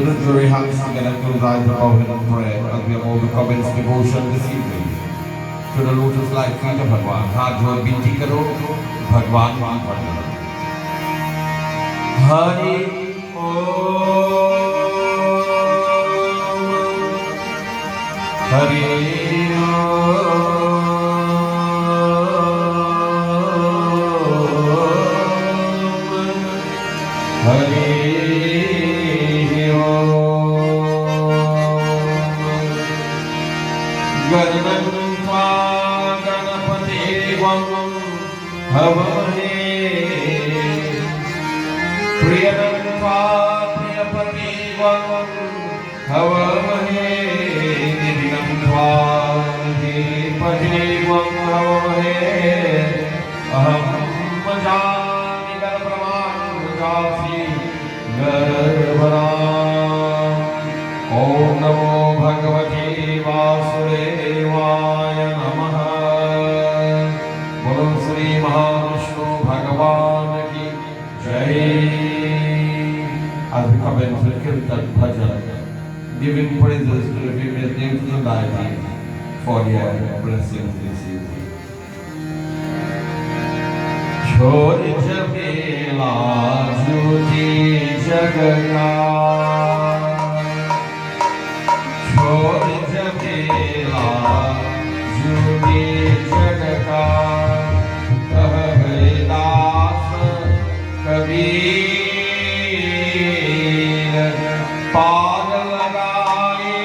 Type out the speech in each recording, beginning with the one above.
Students, very happy to get to rise above in prayer as we have all the comments devotion this evening. To the lotus-like feet of Bhagwan, हाथ जोड़ विनती करो भगवान की वंदना। हरि ओम हरि ओम हरि गणपत्वा गणपतिवं हवमहे प्रियनत्वा प्रियपतिवं हवमहे निधिनत्वा निधिपतिवं हवमहे अहं मजामि गणप्रमाणमजासि गर्भराम् ॐ नमो भगवते वासुदेवाय नमः। बोलो श्री महाविष्णु भगवान की जय। As we commence with Kirtan Bhajan, giving praises to the various names of deity for their blessings this evening. छोड़ जपेला ज्योति जगना छोड़ जपेला ज्योति जगता कह गए दास कबीर पार लगाए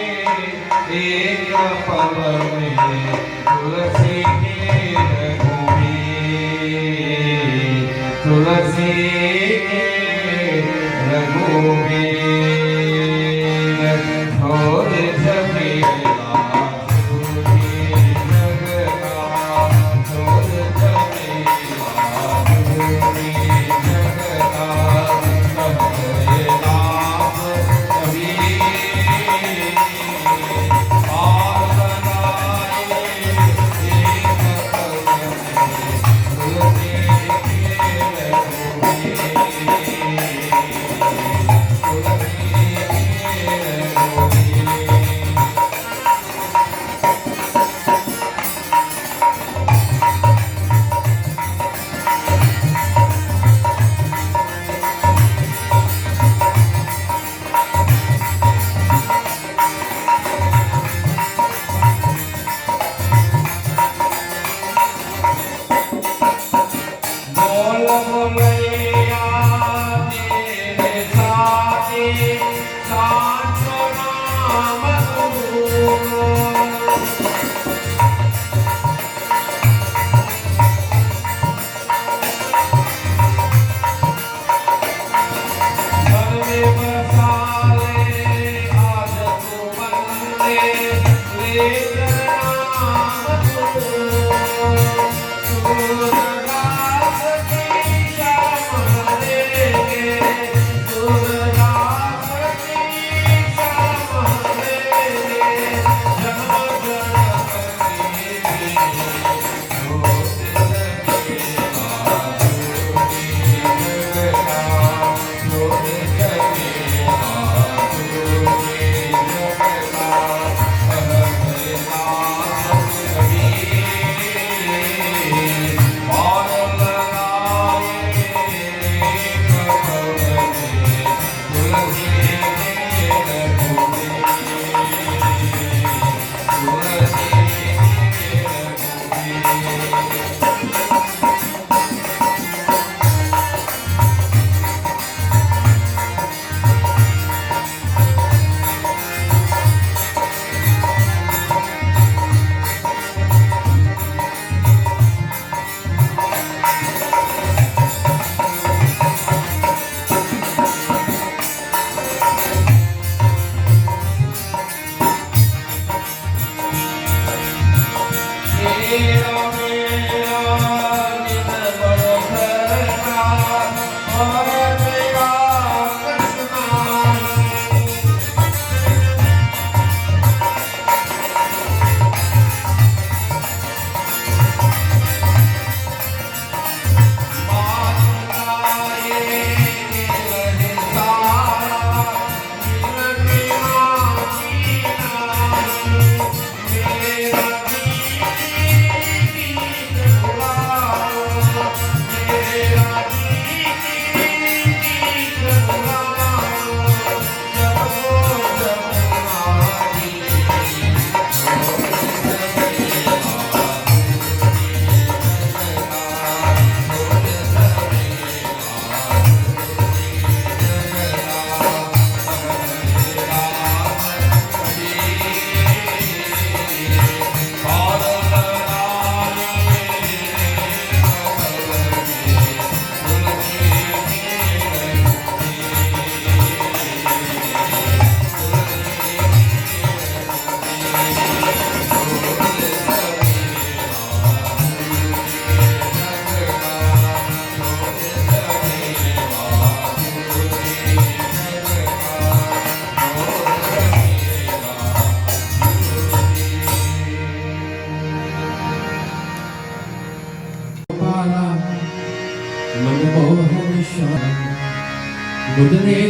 एक पल में तुलसी के रघुबीर तुलसी के रघुबीर छोड़ जपेला ज्योति जगता छोड़ जपेला ज्योति जगता कह गए दास कबीर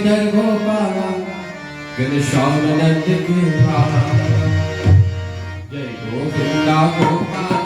मुरलीधर गोपाल घनश्याम नंद के लाल जय गोविंदा गोपाल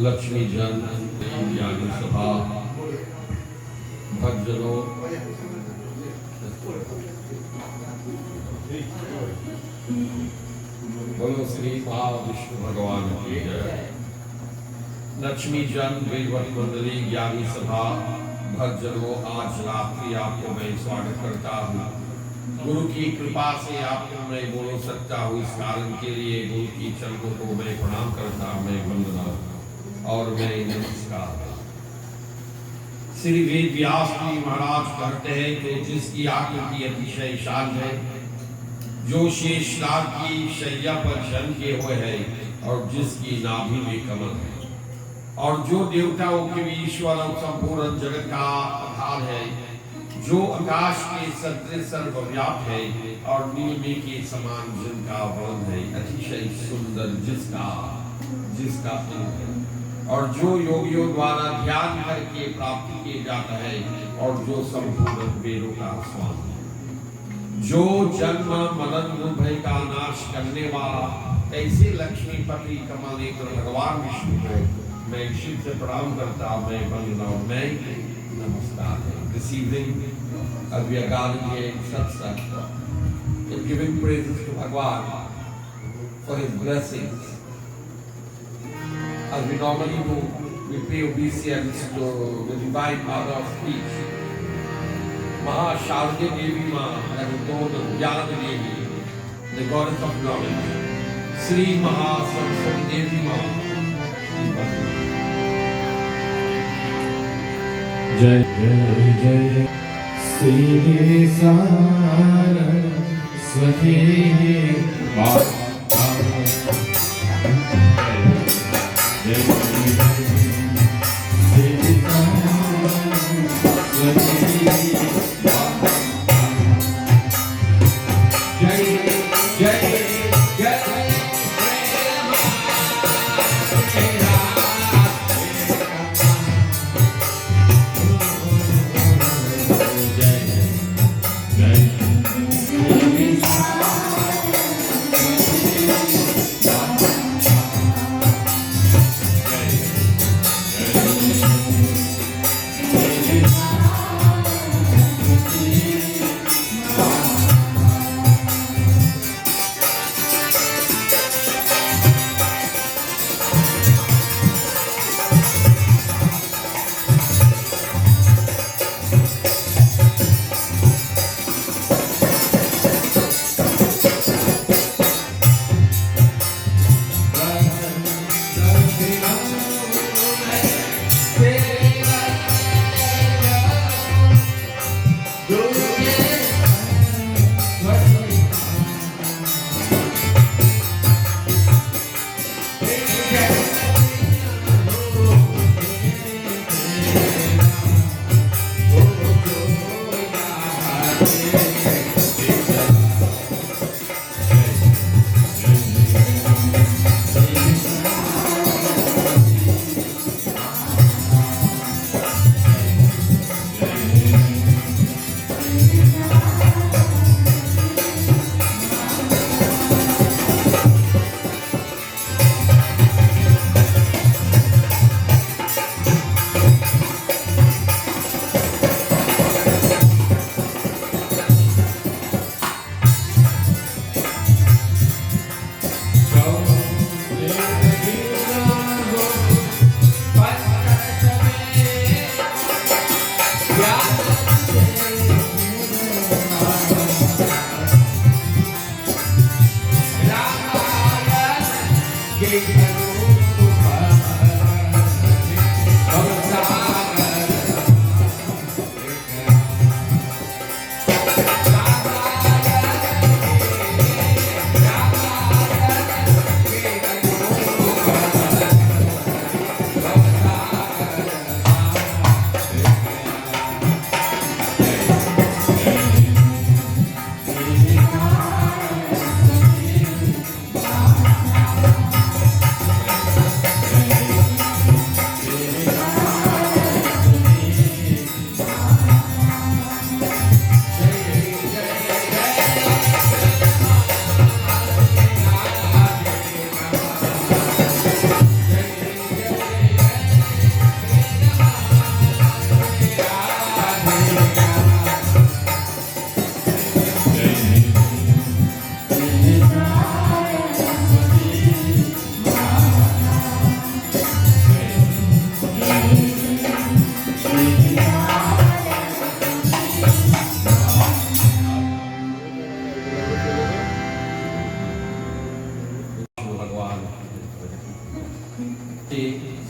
लक्ष्मी जन ज्ञानी सभा भक्तजनों बोलो श्री महाविष्णु भगवान की जय। लक्ष्मी जन वीरवत मंडली ज्ञानी सभा भक्तजनों, आज रात्रि आपको मैं स्वागत करता हूँ। गुरु की कृपा से आपको मैं बोल सकता हूँ, इस कारण के लिए गुरु की चरणों को मैं प्रणाम करता हूँ, मैं वंदना और मैं नमस्कार। श्री वेद व्यास जी महाराज कहते हैं कि जिसकी आकृति अतिशय शान है, जो शेषनाग की शैया पर जन्म किए हुए है और जिसकी नाभि में कमल है, और जो देवताओं के भी ईश्वर और संपूर्ण जगत का आधार है, जो आकाश के सदृश सर्वव्याप्त है और नीलमे के समान जिनका वर्ण है, अतिशय सुंदर जिसका अंग है, और जो योगियों द्वारा ध्यान करके प्राप्त किए जाता है, और जो संपूर्ण वेदों का स्वामी है। जो जन्म मदन भय का नाश करने वाला ऐसे लक्ष्मीपति कमल नेत्र भगवान विष्णु को मैं शिव से प्रणाम करता, मैं वंदना, मैं नमस्कार है। This evening, as we are gathered here in Satsang, in giving praises to Bhagwan for his blessings, as we normally do, we pay obeisance to the Divine Mother of Speech, Mahashardi Devi Ma, that is known as Jnana Devi, the goddess of knowledge, Sri Mahasaraswati Devi Ma. जय जय जय श्री सरस्वती माता जय श्री सरस्वती माता जय जय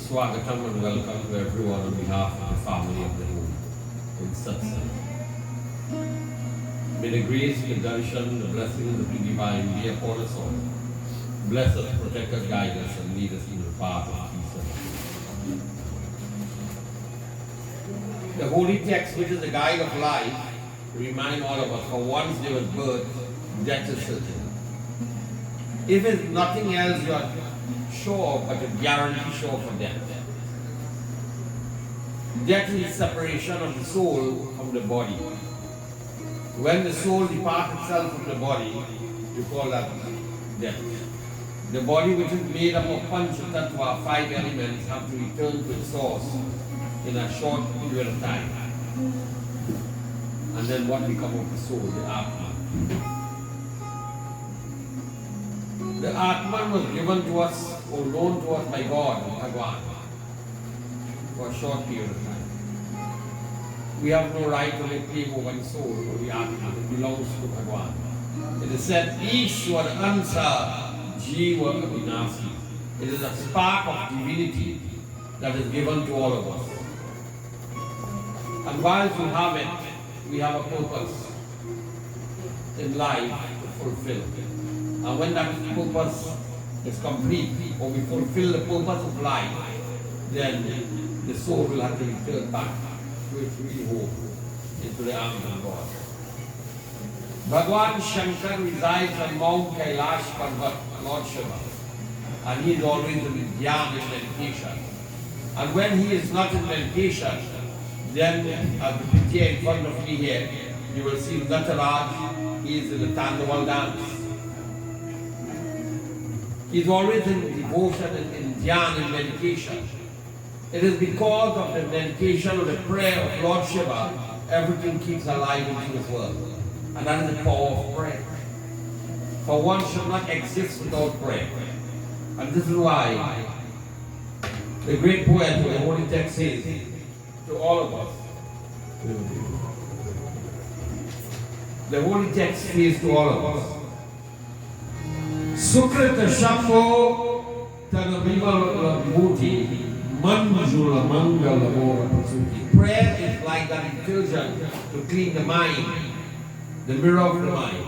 Swagatam and welcome to everyone on behalf of the family of the home in Satsang. May the grace, the darshan, the blessings of the divine be upon us all. Bless us, protect us, guide us, and lead us in the path of peace and happiness. The holy text, which is the guide of life, remind all of us, for once there was birth, death is certain. If it's nothing else, you are sure, but a guarantee sure for death. Death is separation of the soul from the body. When the soul departs itself from the body, you call that death. The body, which is made up of Pancha Tattva, 5 elements, have to return to its source in a short period of time. And then what becomes of the soul, the Atman? The Atman was given to us or loaned to us by God, Bhagwan, for a short period of time. We have no right to reclaim over the soul or the Atman. It belongs to Bhagwan. It is said, Ishwar Ansa Jiva Abhinasi. It is a spark of divinity that is given to all of us. And whilst we have it, we have a purpose in life to fulfill. And when that purpose is complete, or we fulfill the purpose of life, then the soul will have to return back to its real home, into the arms of God. Bhagwan Shankar resides on Mount Kailash Parvat, Lord Shiva, and he is always in dhyan in meditation. And when he is not in meditation, then at the picture in front of me here, you will see Nataraj, he is in the Tandaval dance. He is always in devotion and in dhyan and meditation. It is because of the meditation or the prayer of Lord Shiva, everything keeps alive in this world. And that is the power of prayer. For one should not exist without prayer. And this is why the great poet of the Holy Text says to all of us, the Holy Text says to all of us, Sukrita Shambho Tanabimal Bhuti Manjula Mangala Mora Prasuti. Prayer is like that detergent to clean the mind, the mirror of the mind.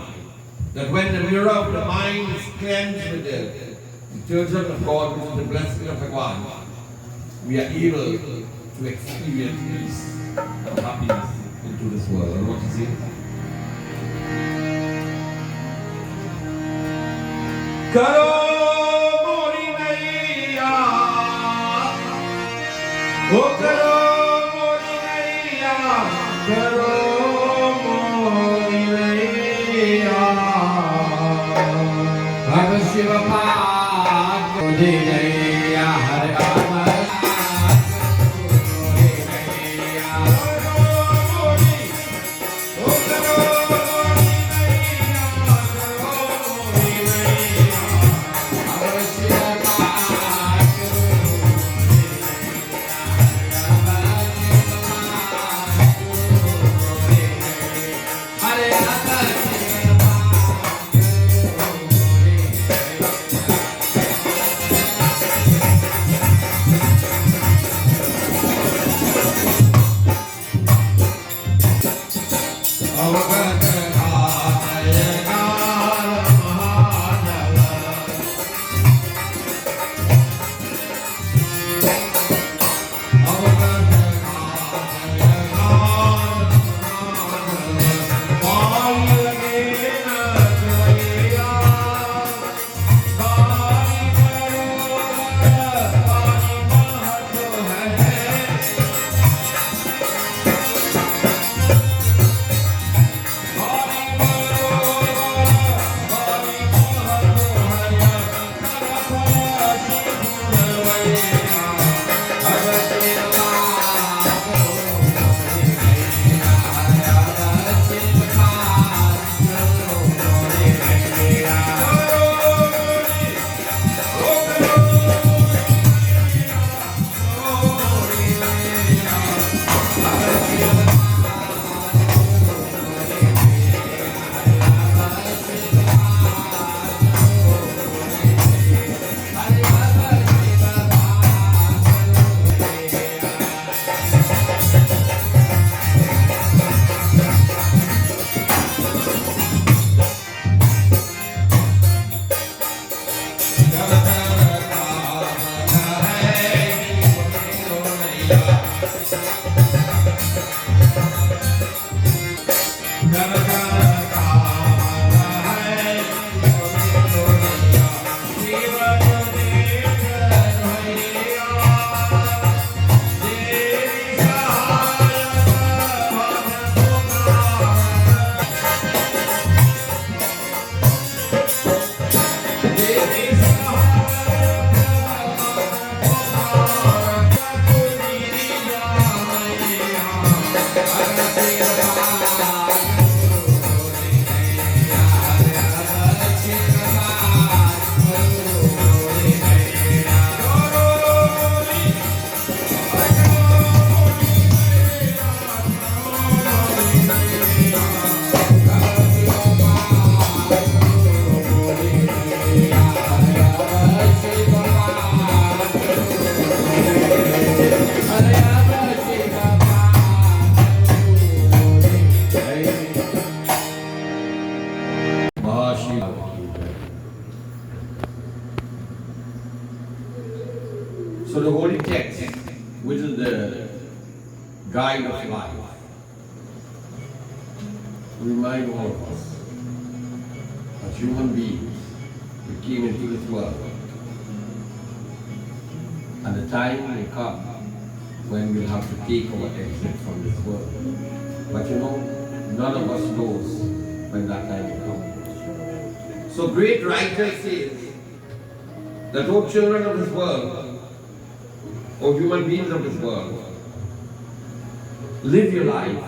That when the mirror of the mind is cleansed with the detergent of God, which is the blessing of Bhagwan, we are able to experience peace and happiness into this world. And what is it? Karo mori naiya, o karo mori naiya, karo mori naiya. Har Shiva Paat mori naiya, har Amar mori naiya, karo mori, o karo mori naiya, karo mori naiya. Har Shiva Paat So the holy text, which is the guide of life, remind all of us that human beings, we came into this world, and the time will come when we'll have to take our exit from this world. But you know, none of us knows when that time will come. So great writers say that, O children of this world, O human beings of this world, live your life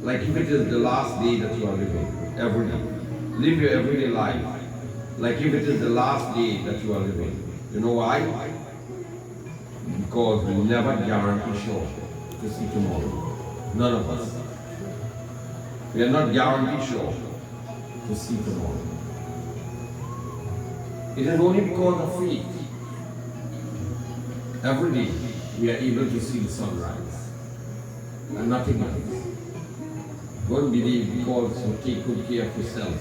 like if it is the last day that you are living, every day. Live your everyday life like if it is the last day that you are living. You know why? Because we never guarantee sure to see tomorrow. None of us. We are not guaranteed sure to see tomorrow. It is only because of faith. Every day we are able to see the sunrise and nothing else. Don't believe because you take good care of yourself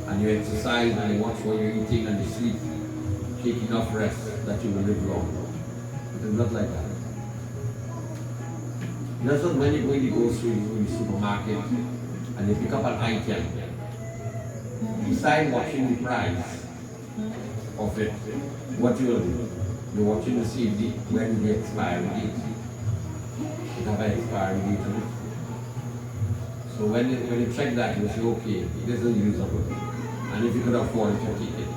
and you exercise and you watch what you're eating and you sleep, take enough rest that you will live long. It is not like that. That's what when you go in the grocery, in the supermarket and you pick up an item, beside watching the price of it, what you will do? You're watching to see when the expiry date. It have an expiry date on it. So when you check that, you say, okay, this is usable. And if you could afford it, you take it.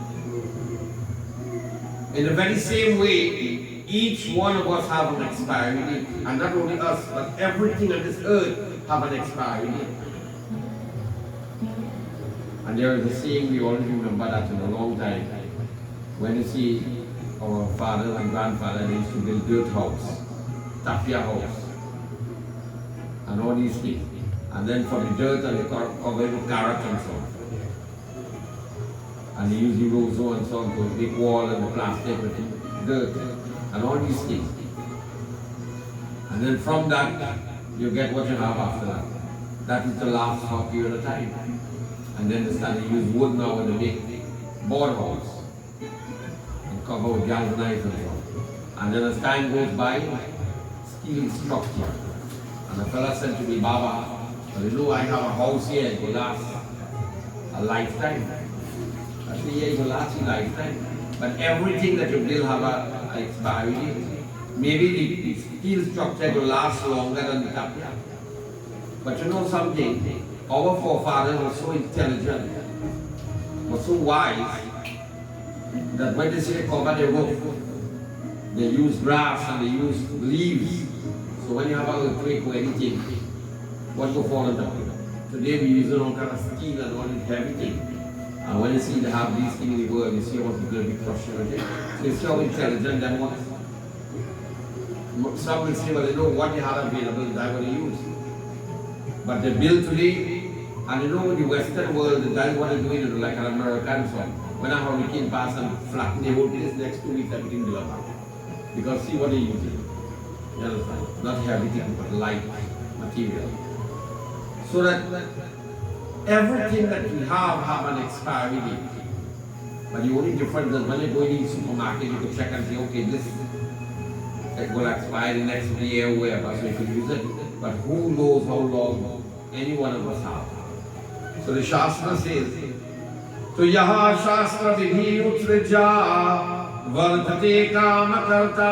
In the very same way, each one of us have an expiry date. And not only us, but everything on this earth have an expiry date. And there is a saying, we already remember that in a long time. When you see our father and grandfather, they used to build dirt house, tapia house, and all these things. And then for the dirt, and they cover it with carrot and so on. And they use the roseau and so on to make wall and the plastic with dirt and all these things. And then from that, you get what you have after that. That is the last short period of time. And then they start to use wood now and they make board house and cover with galvanized and so on. And then as time goes by, steel structure. And the fella said to me, Baba, you know, I have a house here, it will last a lifetime. I said, yeah, it will last a lifetime. But everything that you build have an expiry date. Maybe the steel structure will last longer than the tapia. But you know something? Our forefathers were so intelligent, were so wise, that when they say they cover the roof, they use grass and they use leaves. So when you have an earthquake or anything, what will fall on top of it? Today we use all kind of steel and all this heavy thing. And when you see they have these things in the world, you see what people will be crushing on it. So you see how intelligent that was. Some will say, well, they know what they have available, that's what they use. But they build today, and you know in the Western world, that's what they're doing, like an American song. When a hurricane passes and flatten the whole place, next 2 weeks everything will come. Because see what they're using. You understand? Not heavy thing, but light material. So that everything that we have an expiry date. But the only difference is when you go in the supermarket, you can check and say, okay, this will expire the next year or whatever, so you can use it. But who knows how long any one of us have. So the Shastra says, to yaha Shastra vidhi utrija vardhate kama karta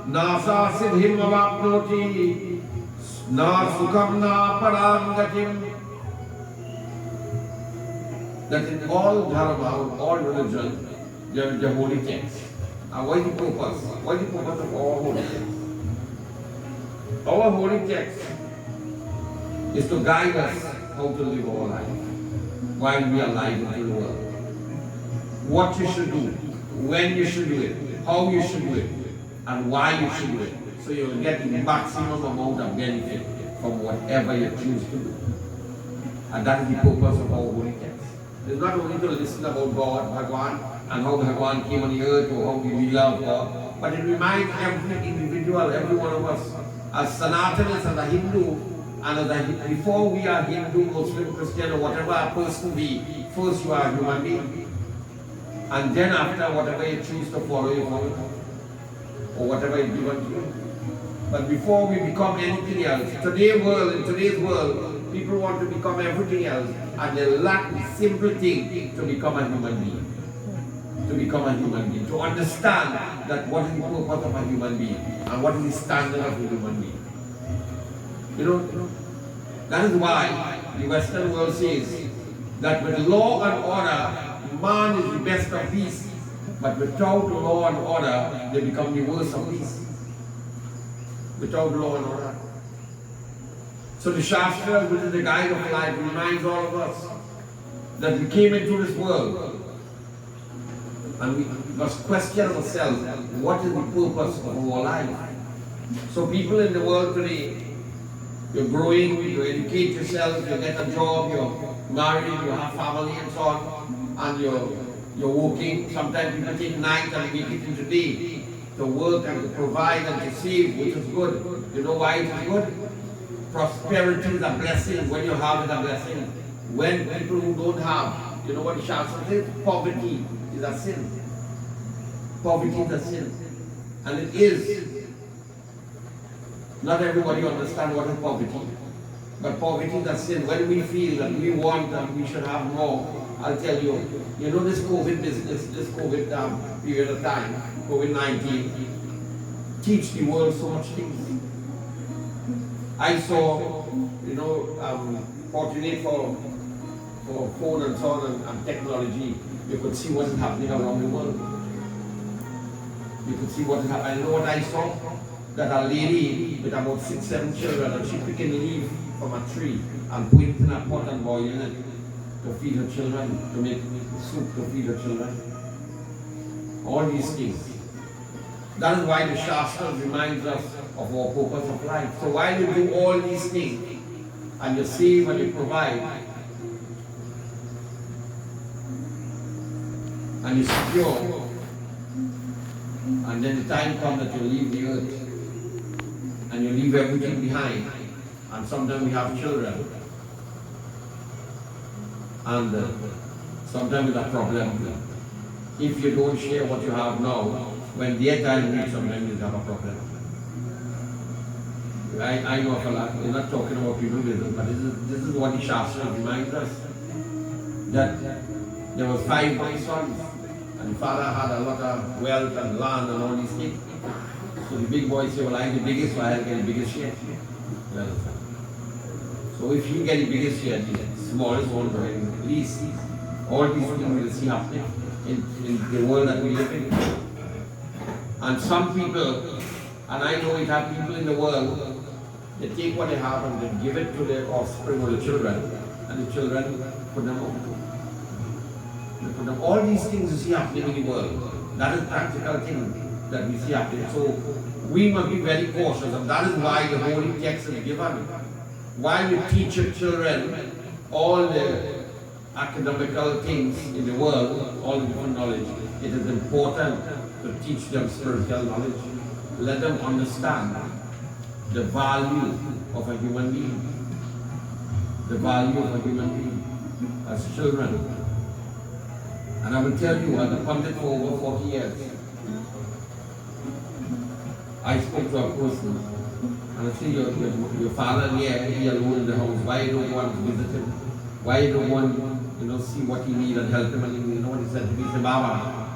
nasa siddhim avapnoti na sukham na param gatim. That in all dharma, all religion, there is a holy text. And what is the purpose? What is the purpose of our holy text? Our holy text is to guide us how to live our life while we are alive in the world. What you should do, when you should do it, how you should do it, and why you should do it. So you will get the maximum amount of benefit from whatever you choose to do. And that is the purpose of our holy text. It's not only to listen about God, Bhagwan, and how Bhagwan came on the earth, or how we love God, but it reminds every individual, every one of us, as Sanatanis, as a Hindu, and as before we are Hindu, Muslim, Christian, or whatever a person be, first you are a human being. And then after, whatever you choose to follow, you follow. or whatever is given to you. But before we become anything else, in today's world, people want to become everything else, and they lack the simple thing to become a human being. To become a human being, to understand that what is the purpose of a human being and what is the standard of a human being. You know, that is why the Western world says that with law and order, man is the best of peace, but without law and order, they become the worst of peace. Without law and order. So the Shastra, which is the guide of life, reminds all of us that we came into this world and we must question ourselves, what is the purpose of our life? So people in the world today, you're growing, you educate yourself, you get a job, you're married, you have family and so on, and you're working. Sometimes people take night and make it into day to work and to provide and to save, which is good. You know why it is good? Prosperity is a blessing. When you have it, a blessing. When people who don't have, you know what the Shastra says? Poverty is a sin. Poverty is a sin. And it is. Not everybody understands what is poverty. But poverty is a sin. When we feel that we want and we should have more, I'll tell you, you know this COVID business, this COVID period of time, COVID-19, teach the world so much things. I saw, you know, fortunate for phone and so on and technology, you could see what is happening around the world. You could see what is happening. I know what I saw? That a lady with about 6-7 children, and she picking leaf from a tree and putting it in a pot and boiling it to feed her children, to make soup to feed her children. All these things. That is why the Shastra reminds us of our purpose of life. So while you do all these things, and you save and you provide, and you secure, and then the time comes that you leave the earth, and you leave everything behind, and sometimes we have children, and sometimes it's a problem. If you don't share what you have now, when their time reaches, sometimes you have a problem. I know of a lot, we're not talking about people business, but this is what the Shastra reminds us, that there was 5 boy sons, and the father had a lot of wealth and land and all these things. So the big boy said, well, I'm the biggest, so I'll get the biggest share. So if you get the biggest share, the smallest one will get the least. All these things we'll see happening in the world that we live in. And some people, and I know it have people in the world, they take what they have and they give it to their offspring or the children, and the children put them out. They put them, all these things you see happening in the world. That is practical thing that we see happening. So we must be very cautious, and that is why the holy text is given. While you teach your children all the academical things in the world, all the different knowledge, it is important to teach them spiritual knowledge. Let them understand the value of a human being. The value of a human being as children. And I will tell you, as a pundit for over 40 years, I spoke to a person, and I said, your father here, he alone in the house, why you don't want to visit him? Why you don't want, see what he needs and help him? And you know what he said to me? He said, Baba,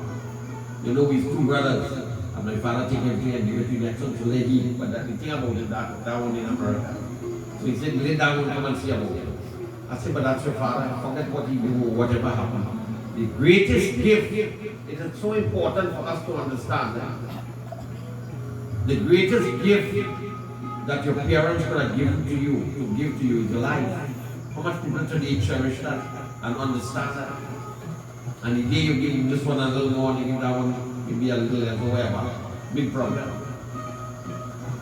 you know, we're 2 brothers, and my father take everything and give it to the next one to lay he. But the thing about it, that one in America. So he said, lay down and come and see about it. I said, but that's your father, forget what he do or whatever happened. The greatest gift, it is so important for us to understand that. The greatest gift that your parents could have given to you is your life. How much people today cherish that and understand that? And the day you give this one a little more, you give that one maybe a little less or whatever. Big problem.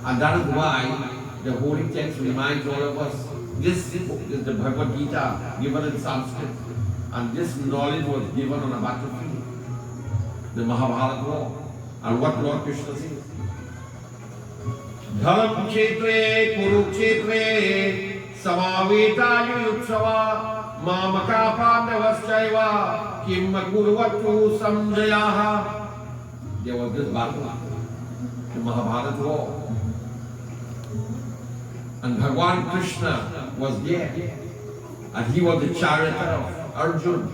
And that is why the Holy Text reminds all of us, this is the Bhagavad Gita given in Sanskrit. And this knowledge was given on a battlefield, the Mahabharata war. And what Lord Krishna says? Dharam Kshetre Kurukshetre Samaveta Yuyutsava Mamaka Pandavaschaiva Kim Kurvatu Samjayaha. There was this battle. the Mahabharata war. And Bhagwan Krishna was there. And he was the charioteer of Arjuna.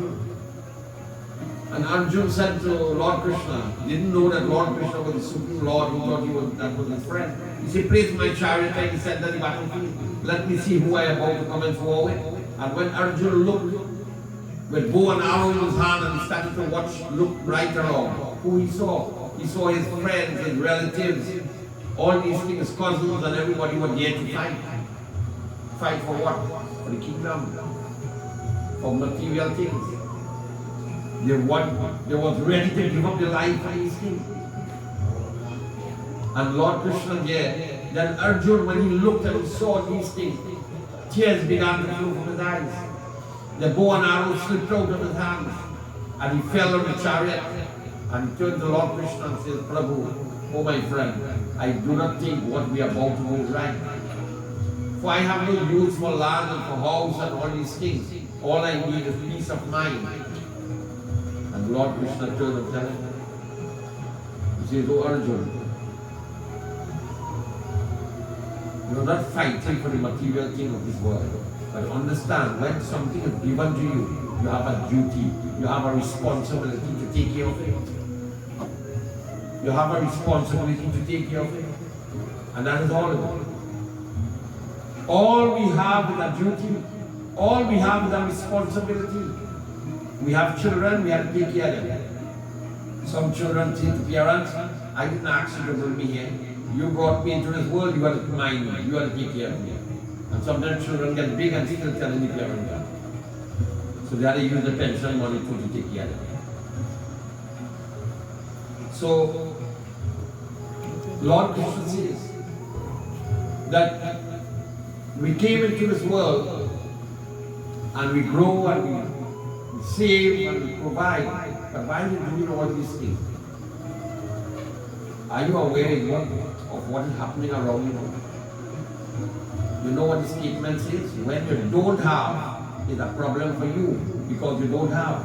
And Arjuna said to Lord Krishna, didn't know that Lord Krishna was the Supreme Lord, he thought that was his friend. He said, place my charioteer, he said, that the battlefield, let me see who I am about to come and forward. And when Arjuna looked with bow and arrow in his hand and he started to look right around, who he saw his friends, his relatives, all these things, cousins and everybody were there to fight. Fight for what? For the kingdom, for material things. They was ready to give up their life for these things. And Lord Krishna there, then Arjuna, when he looked and saw these things, tears began to flow from his eyes. The bow and arrow slipped out of his hands, and he fell on the chariot. And he turned to Lord Krishna and said, Prabhu, oh my friend, I do not think what we are about to do is right. For I have no use for land and for house and all these things. All I need is peace of mind. And Lord Krishna turned and said, he says, oh Arjuna, you are not fighting for the material thing of this world. But understand, when something is given to you, you have a duty, you have a responsibility to take care of it. You have a responsibility to take care of it. And that is all of it. All we have is a duty. All we have is a responsibility. We have children, we have to take care of them. Some children think to parents, I didn't ask you to bring me here. You brought me into this world, you have to mind me, you have to take care of me. And sometimes children get big and still telling the parents that. So they have to use the pension money to take care of them. So, Lord Krishna says that we came into this world and we grow and we save and we provide. But why are you doing all these things? Are you aware of what is happening around you? You know what the statement says? When you don't have, it's a problem for you because you don't have.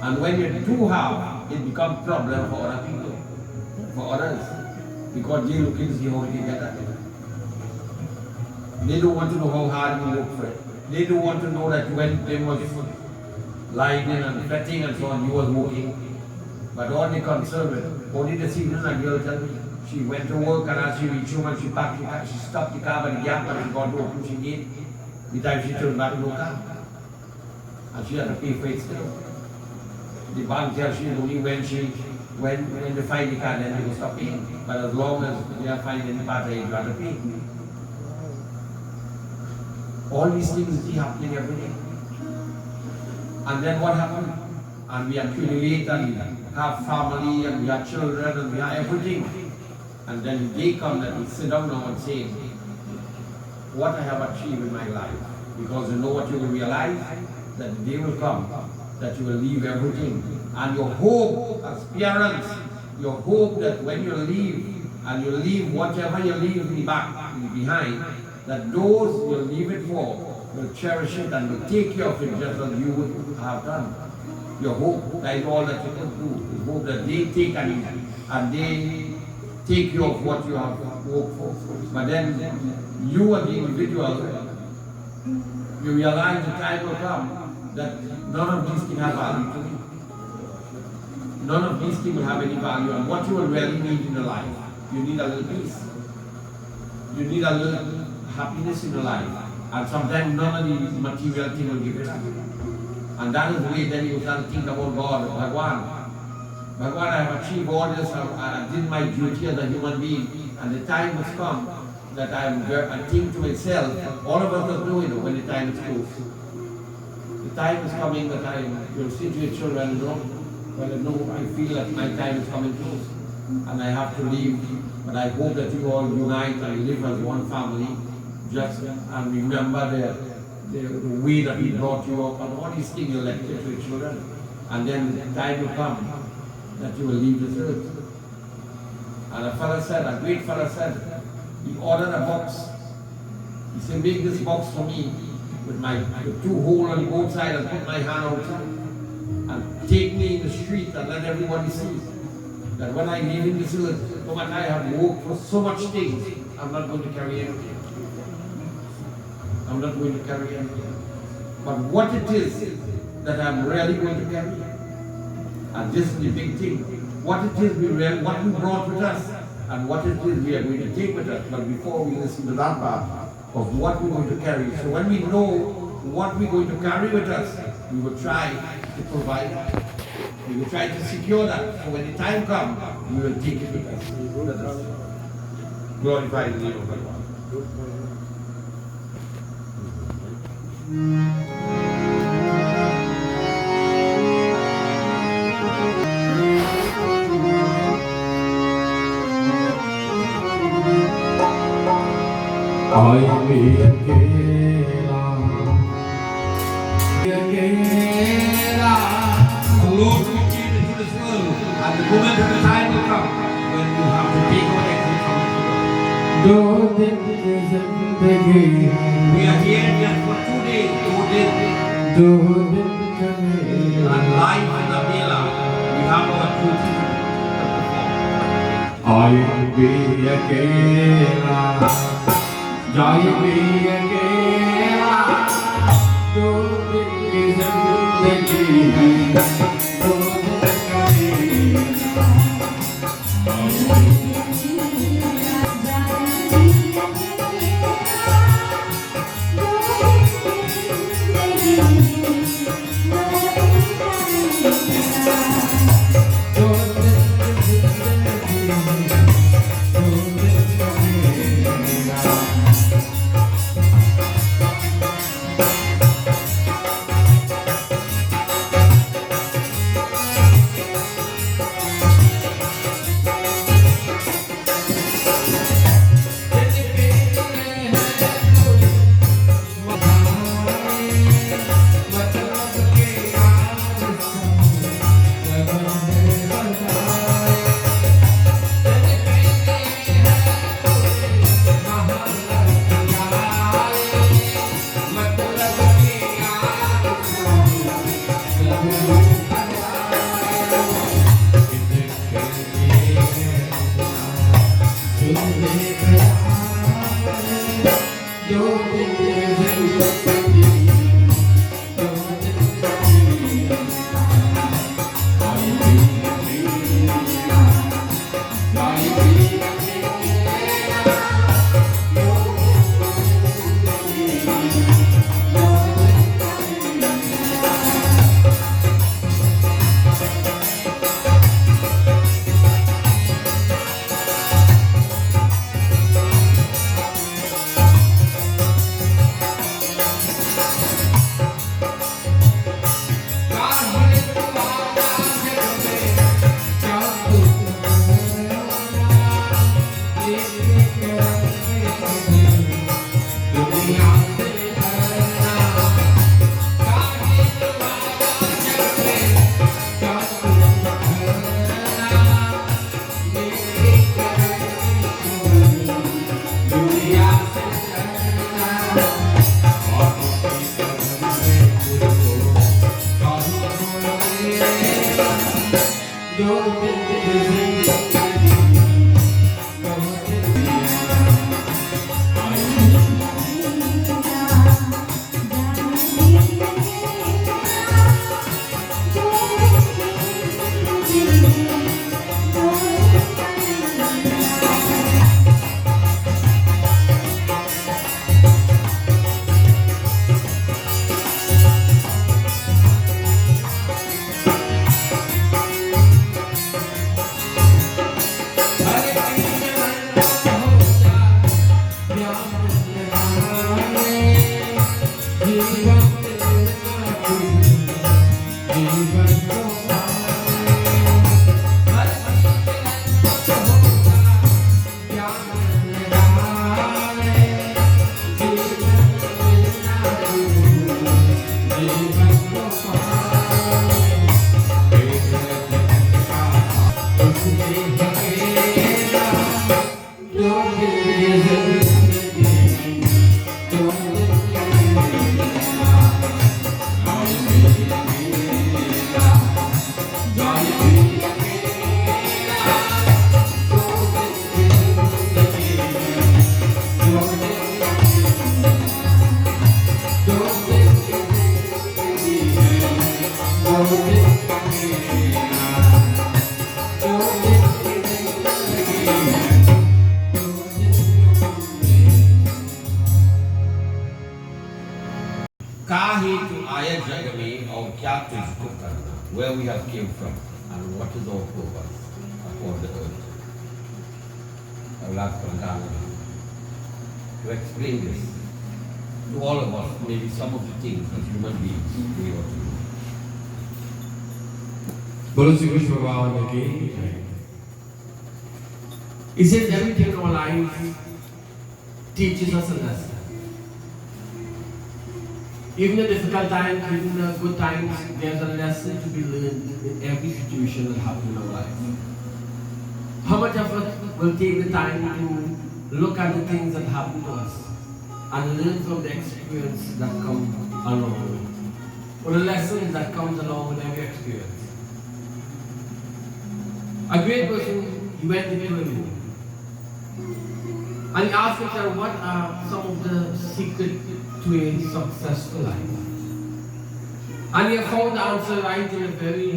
And when you do have, it becomes a problem for other people, for others, because they look to see how they get at it. They don't want to know how hard you work for it. They don't want to know that when they was lying and fretting and so on, you was working. But all they concerned with, only this evening a girl tell me, she went to work and as she reached home and she packed the car, she stopped the car by the gap and she got to open, she gate. The time she turned back, no car. And she had to pay for it still. The bank tells she only when they find the car, then they will stop paying. But as long as they are finding the part, you have to pay. All these things see happening every day. And then what happened? And we accumulate and have family and we have children and we have everything. And then the day comes that we sit down now and say, what I have achieved in my life. Because you know what you will realize? That the day will come that you will leave everything. And your hope as parents, your hope that when you leave, and you leave whatever you leave in the back, behind, that those you leave it for will cherish it and will take care of it just as you would have done. Your hope, that is all that you can do, is hope that they take and they take care of what you have worked for. But then you as the individual, you realize the time will come that none of these things have value to you. None of these things will have any value. And what you will really need in your life, you need a little peace. You need a little happiness in your life. And sometimes none of these material things will give it to you. And that is the way then you start to think about God, Bhagwan. Bhagwan, I have achieved all this, I did my duty as a human being, and the time has come that I think to myself, all of us are doing it when the time is close. The time is coming that you'll say to your children, I feel that my time is coming close, and I have to leave, but I hope that you all unite and live as one family, and remember the way that we brought you up, and all these things you lecture to your children, and then the time will come that you will leave this earth. And a great fellow said, he ordered a box. He said, make this box for me with two holes on both sides and put my hand outside and take me in the street and let everybody see. that when I leave in this earth, no matter I have worked for so much things, I'm not going to carry anything. I'm not going to carry anything. But what it is that I'm really going to carry, and this is the big thing, what it is what we brought with us, and what it is we are going to take with us. But before we listen to that part of what we're going to carry, so when we know what we're going to carry with us, we will try to provide that. We will try to secure that. So when the time comes, we will take it with us. Let us glorify the name of God. I be The Lord will came into this world, and the moment of the time will come when you have to take away everything from this world. We are here just for 2 days, 2 days. And life in the Mela, we have our duty to perform. I be akela, jai be akela, do din ki zindagi hai, do din that is Kutan, where we have came from, and what is our purpose upon the earth. I will ask Pradhana to explain this to all of us, maybe some of the things as human beings we ought to do. Bolo Shri Krishna Bhagavan again. He says everything in our life teaches us a lesson. Even in difficult times, even in good times, there's a lesson to be learned in every situation that happens in our life. How much of us will take the time to look at the things that happen to us and learn from the experience that comes along, or the lessons that comes along with every experience? A great person, he went into a room and he asked himself, what are some of the secrets to a successful life? And he found the answer right in the very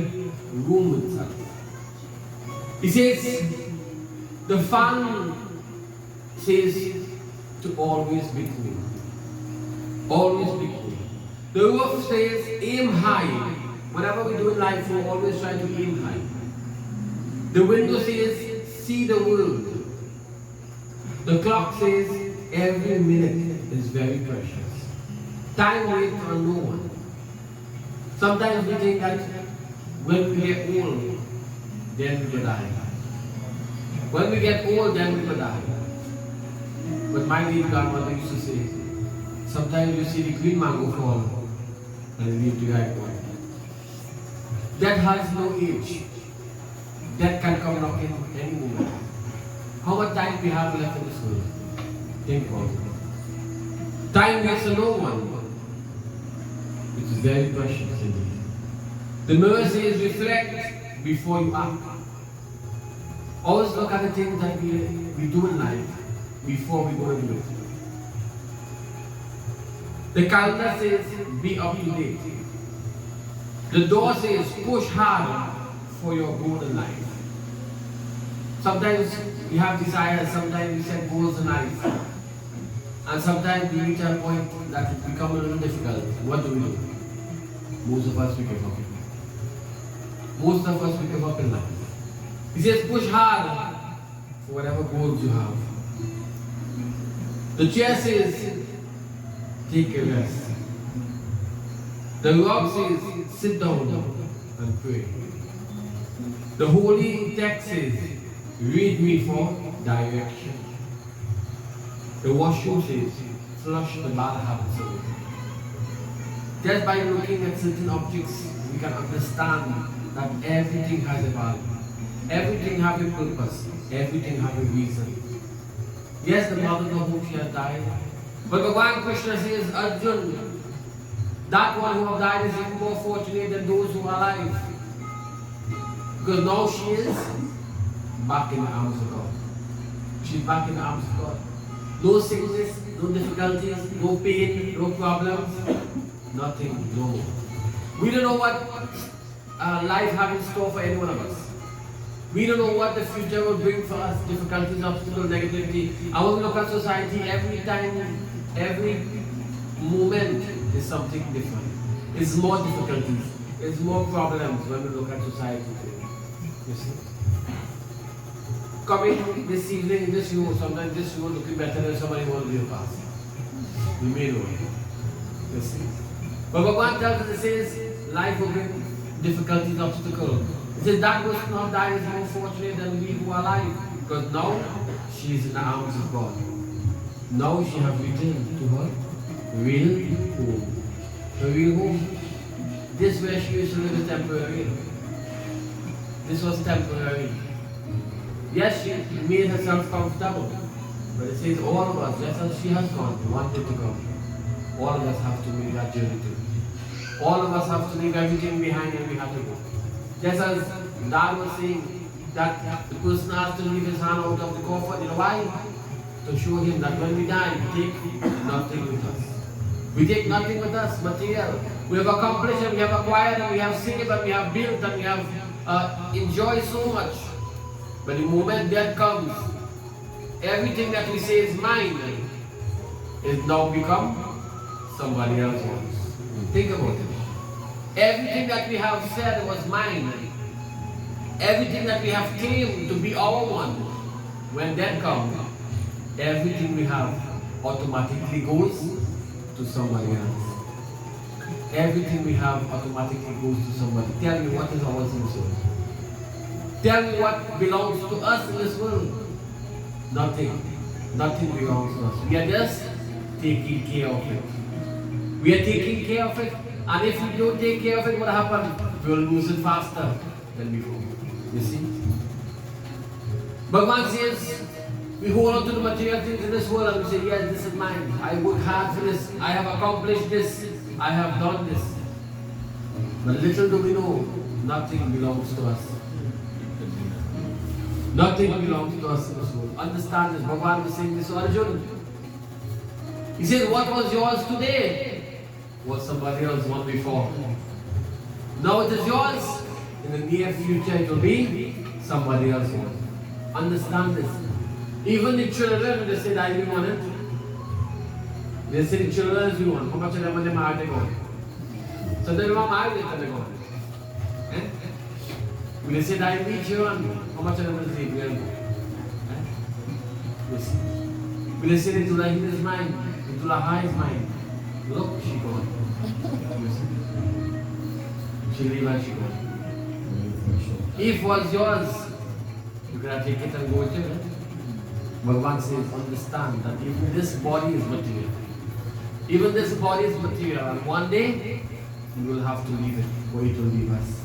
room itself. He says, the fan says to always be clean. Always be clean. The roof says aim high. Whatever we do in life, we always try to aim high. The window says see the world. The clock says every minute is very precious. Time waits for no one. Sometimes we think that when we get old, then we will die. When we get old, then we will die. But my late grandmother used to say, sometimes you see the green mango fall and leave the ripe one. Death has no age. Death can come knocking any moment. How much time we have left in this world? Think about it. Time waits for no one. It is very precious indeed. The mirror says reflect before you act. Always look at the things that we do in life before we go and do it. The calendar says be up to date. The door says push hard for your goal in life. Sometimes we have desires, sometimes we set goals in life. And sometimes we reach a point that it becomes a little difficult. What do? Most of us we give up. Most of us we give up in life. He says push hard for whatever goals you have. The chair says take a rest. The rock says sit down and pray. The holy text says read me for direction. The washroom says flush the bad habits away. Just by looking at certain objects, we can understand that everything has a value. Everything has a purpose. Everything has a reason. Yes, the mother of whom she has died. But Bhagavan Krishna says, Arjun, that one who has died is even more fortunate than those who are alive. Because now she is back in the arms of God. She's back in the arms of God. No sickness, no difficulties, no pain, no problems, nothing, no. We don't know what life has in store for any one of us. We don't know what the future will bring for us, difficulties, obstacles, negativity. I want to look at society every time, every moment is something different. It's more difficulties, it's more problems when we look at society today. You see? Coming this evening in this room, sometimes this room looking better than somebody who wants to live past. We may know it. You see? But Bhagavan tells us, it says, life will bring difficulties, obstacles. It says that person who died is more fortunate than we who are alive. Because now she is in the arms of God. Now she has returned to her real home. Her real home. This where she used to live is temporary. This was temporary. Yes, she made herself comfortable. But it says all of us, just as she has gone, wanted to go. All of us have to make that journey too. All of us have to leave everything behind and we have to go. Just as Dad was saying that the person has to leave his hand out of the coffin. You know why? To show him that when we die, we take nothing with us. We take nothing with us, material. We have accomplished and we have acquired and we have saved and we have built and we have enjoyed so much. But the moment death comes, everything that we say is mine is now become somebody else's. Think about it. Everything that we have said was mine. Everything that we have claimed to be our one. When that comes, everything we have automatically goes to somebody else. Everything we have automatically goes to somebody. Tell me what is ours in this world. Tell me what belongs to us in this world. Nothing. Nothing belongs to us. We are just taking care of it. We are taking care of it. And if we don't take care of it, what happens? We will lose it faster than before. You see? Bhagavan says, we hold on to the material things in this world and we say, yes, this is mine. I work hard for this. I have accomplished this. I have done this. But little do we know, nothing belongs to us. Nothing belongs to us in this world. Understand this. Bhagavan was saying this to Arjuna. He said, what was yours today was somebody else's one before. Now it is yours. In the near future it will be somebody else's one. Understand this. Even the children, they said, I didn't want it. They said, the children as you want. How much of them are they married? So they were married and they go. When they said, I meet you, how much of them is it? When they said, Itula Hin is mine, Itula Ha is mine. Look, she gone. She leave and she gone. If it was yours, you could have taken it and go with it. Bhagavan says, understand that even this body is material. Even this body is material, and one day we will have to leave it, or it will leave us.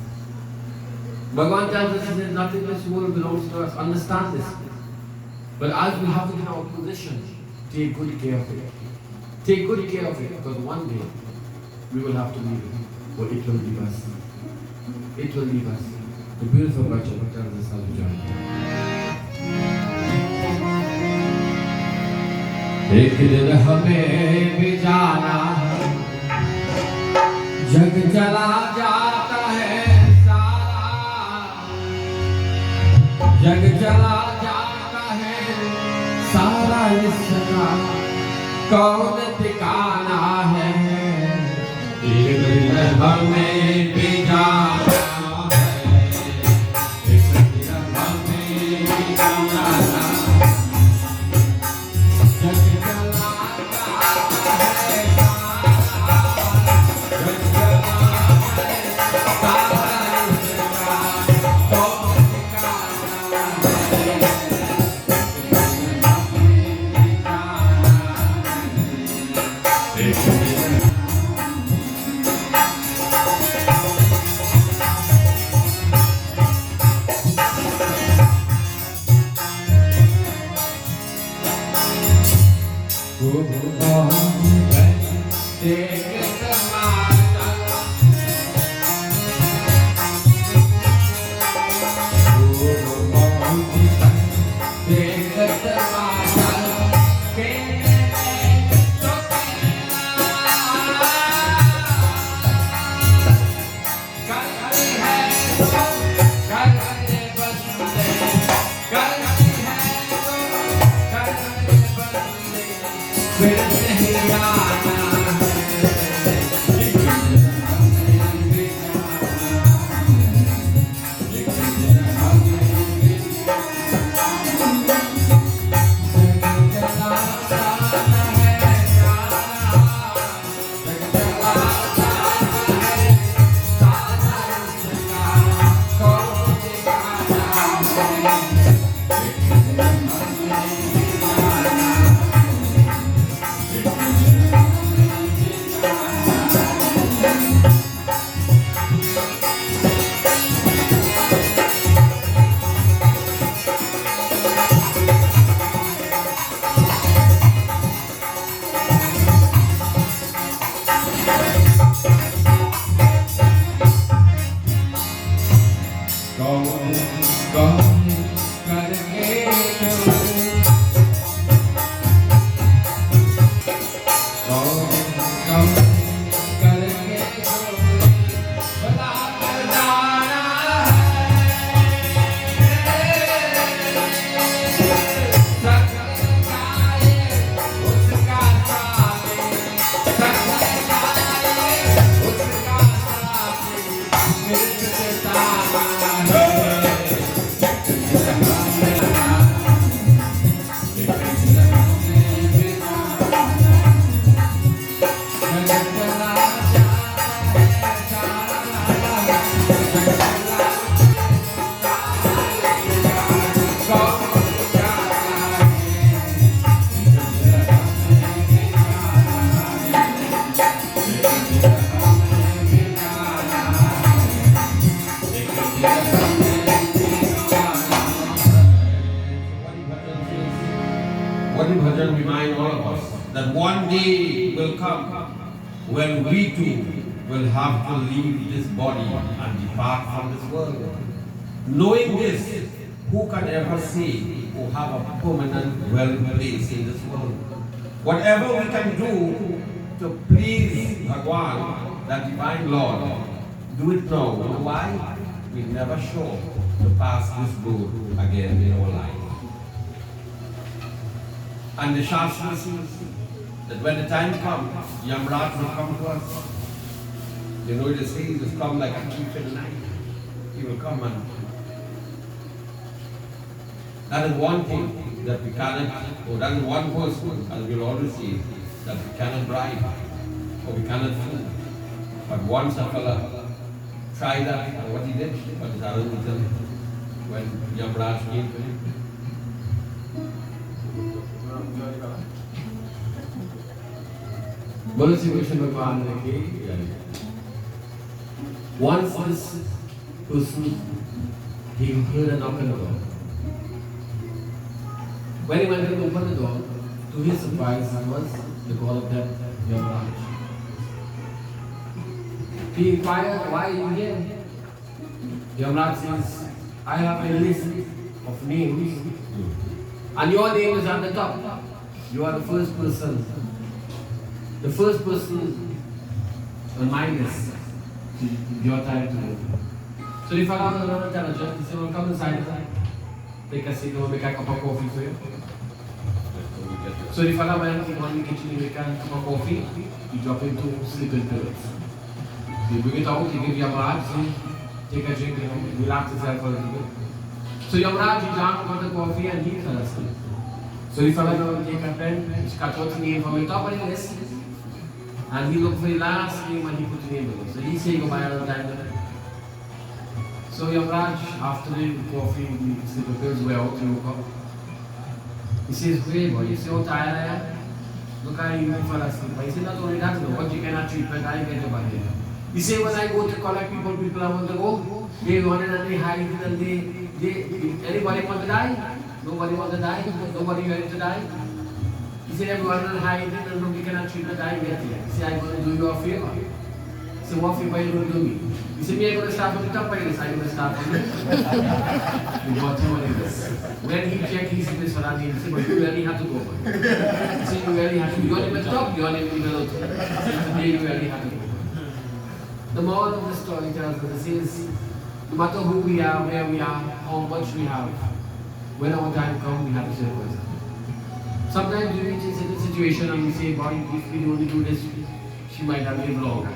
Bhagavan tells us that nothing in this world belongs to us. Understand this. But as we have it in our position, take good care of it. Take good care of it, because one day we will have to leave it, or it will leave us. It will leave us. The beautiful Bhagavan tells us how to join. एक दिन हमें भी जाना है, जग चला जाता है सारा, जग चला जाता है सारा, इसका कौन ठिकाना है। एक दिन हमें भी जाना है, एक दिन हमें भी जाना है। Bhakti Bhajan remind all of us that one day will come when we too will have to leave this body and depart from this world. Knowing this, who can ever say or have a permanent dwelling place in this world? Whatever we can do to please Bhagwan, that divine Lord, do it now. You know why? We're never sure to pass this road again in our life. And the Shastra says that when the time comes, Yamraj will come to us. You know, the says will come like a thief in the night. He will come, and that is one thing that we cannot, or that is one person, as we'll always say, that we cannot bribe or we cannot fool. But once a fella tried that, and what he did, but his Arun will tell him when Yamraj came to him. बोलो श्री कृष्ण भगवान ने कि once this person he heard a knock on the door. When he went to open the door, to his surprise, it was the call of death, Yamraj. He inquired, why are you here? Yamraj says, I have a list of names, and your name is at the top. You are the first person. The first person on my list. Your time to live. So if I have another intelligent, he said, well, come inside. Take a seat, we'll make a cup of coffee for you. So if I went in one kitchen, you make a cup of coffee, you drop into sleeping pillows. You bring it out, you give Yamraj, take a drink, relax yourself a little bit. So Yamraj, he drank about the coffee and he fell asleep. So if I went to take a pen, he cut out the name from the top of the list. And he looked for the last name and he put the name in it. So he said goodbye all the time. So Yamraj, after the coffee, the sleeping pills were out, he woke up. He says, hey boy, you see how tired I am? Look, I even fell asleep. He said, not only that, no, but you cannot treatment, I get about it. He said, when I go to collect people, people I want to go, they run in and they hide it and they anybody want to die? Nobody want to die? Nobody ready to die? He said, everyone will hide it and nobody cannot treatment, I get it. He said, I'm going to do you a favor. He said, what favor are you going to do me? He said, me, I'm going to start from the top of this, I'm going to start from this. We got him on this. When he checked his place for that, he said, but you really have to go. He said, you really have to. You're on the top, you're on the middle. Today you really have to go. The moral of the story tells us is, no matter who we are, where we are, how much we have, when our time comes, we have to say it. Sometimes we reach a situation and we say, boy, if we only do this, she might have lived longer.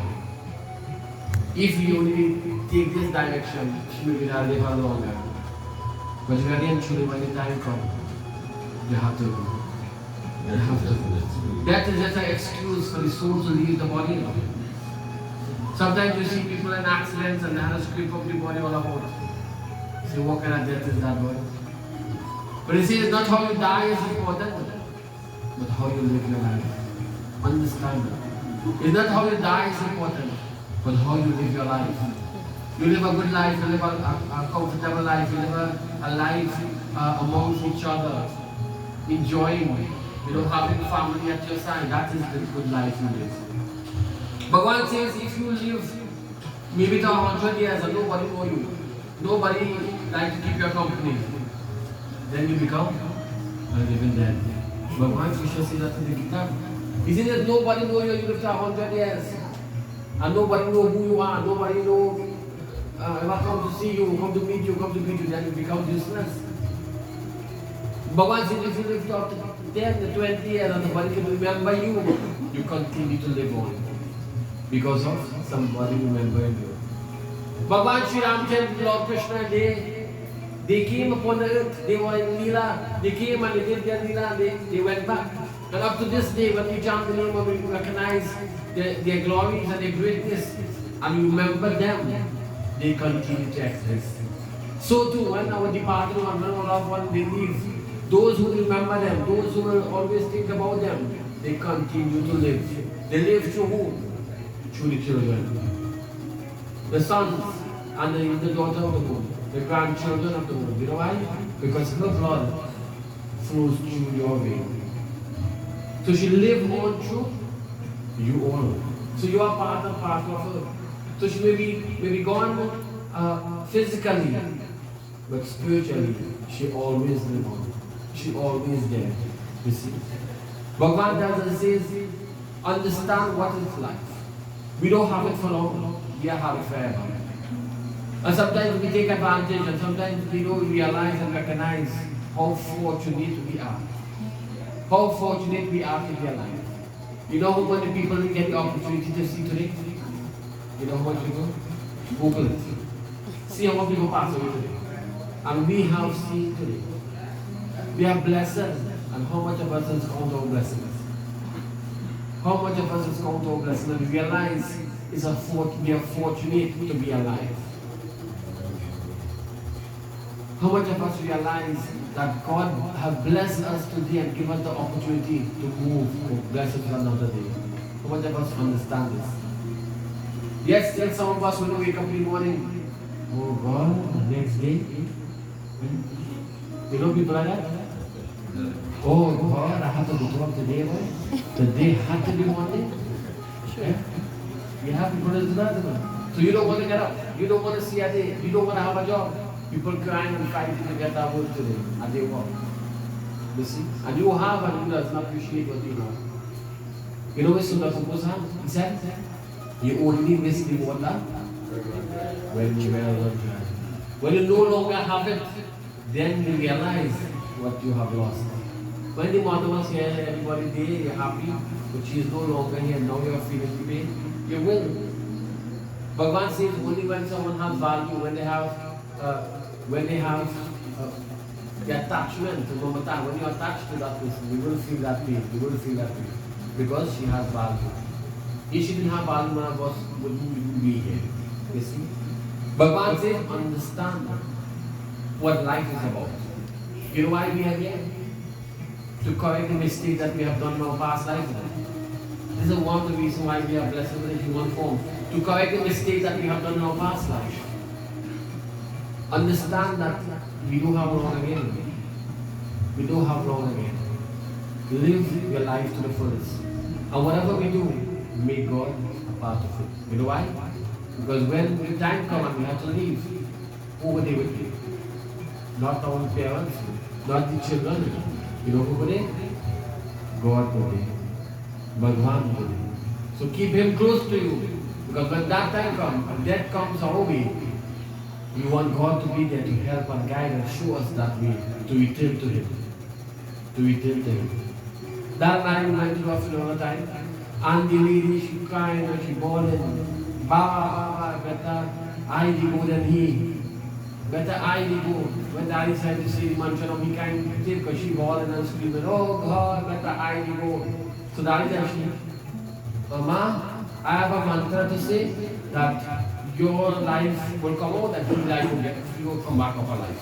If we only take this direction, she will have lived longer. But really and truly, when the time comes, you have to go. You have to go. That is just an excuse for the soul to leave the body. Sometimes you see people in accidents and they have a script of the body all about. Say, what kind of death is that, boy? But you see, it's not how you die is important, but how you live your life. Understand that. It's not how you die is important, but how you live your life. You live a good life, you live a comfortable life, you live a life amongst each other, enjoying, having family at your side. That is the good life you live. Bhagavan says, if you live maybe to 100 years and nobody know you, nobody like to keep your company, then you become a living dead. Bhagavan Krishna says that in the Gita. He says that nobody know you, you live to 100 years. And nobody know who you are, nobody know ever come to see you, come to meet you, then you become useless. Bhagavan says if you live to up to 10 to 20 years and nobody can remember you, you continue to live on. Because of somebody remembering you. Bhagavan Sri Ramchandra, Lord Krishna, they came upon the earth, they were in Leela, they came and they did their Leela, they went back. And up to this day, when we chant the name of it, we recognize their glories and their greatness, and we remember them, they continue to exist. So too, when our departed one, when our loved one, they leave, those who remember them, those who will always think about them, they continue to live. They live through whom? Through the children. The sons and the daughter of the moon, the grandchildren of the moon. You know why? Because her blood flows through your vein. So she live on through you all. So you are part and parcel of her. So she may be gone physically, but spiritually, she always live on. She always there. You see? Bhagavan tells us, says, understand what is life. We don't have it for long, we have it forever. And sometimes we take advantage, and sometimes we don't realize and recognize how fortunate we are. How fortunate we are to be alive. You know how many people get the opportunity to see today? You know how much people? Google it. See how many people pass away today. And we have seen today. We are blessed. And how much of us has count our blessings? How much of us has count our blessings and realize we are fortunate to be alive? How much of us realize that God has blessed us today and given us the opportunity to move, to bless us another day? How much of us understand this? Yes, still some of us when we wake up in the morning, oh God, the next day. You know people like that? Oh God, I have to go to work today, boy. The day had to be Monday. Yeah? You have people that do that. So you don't want to get up. You don't want to see a day. You don't want to have a job. People crying and fighting to get out work today. And they walk. You see? And you have and you does not appreciate what you have. You know what Sundar supposed to have? He said, you only miss the water when you are dry. When you no longer have it, then you realize what you have lost. When the mother was here, everybody there, you're happy, but she is no longer here, now you are feeling the pain, you will. Bhagavan says only when someone has value, when they have the attachment to Mamata, when you are attached to that person, you will feel that pain, you will feel that pain. Because she has value. If she didn't have value, none of us wouldn't be here. You see? Bhagavan says, understand what life is about. You know why we are here? To correct the mistakes that we have done in our past lives. This is one of the reasons why we are blessed with a human form. To correct the mistakes that we have done in our past life. Understand that we do have wrong again. We do have wrong again. Live your life to the fullest. And whatever we do, make God a part of it. You know why? Because when the time comes and we have to leave, who were they with you? Not our parents, not the children. You know who were they? God were they. Bhagavan were they. So keep Him close to you. Because when that time comes, and death comes our way, we want God to be there to help and guide and show us that way, to return to Him. To return to Him. That night went to a funeral time, and the lady, she cried and she bawling, Baba, better I go than he. Better I go. When Daddy said to say the mantra of he can't take because she bawling and screaming, oh God, better I go. So Daddy said, Mama, I have a mantra to say that your life will come out and his life will get, he will come back of our life.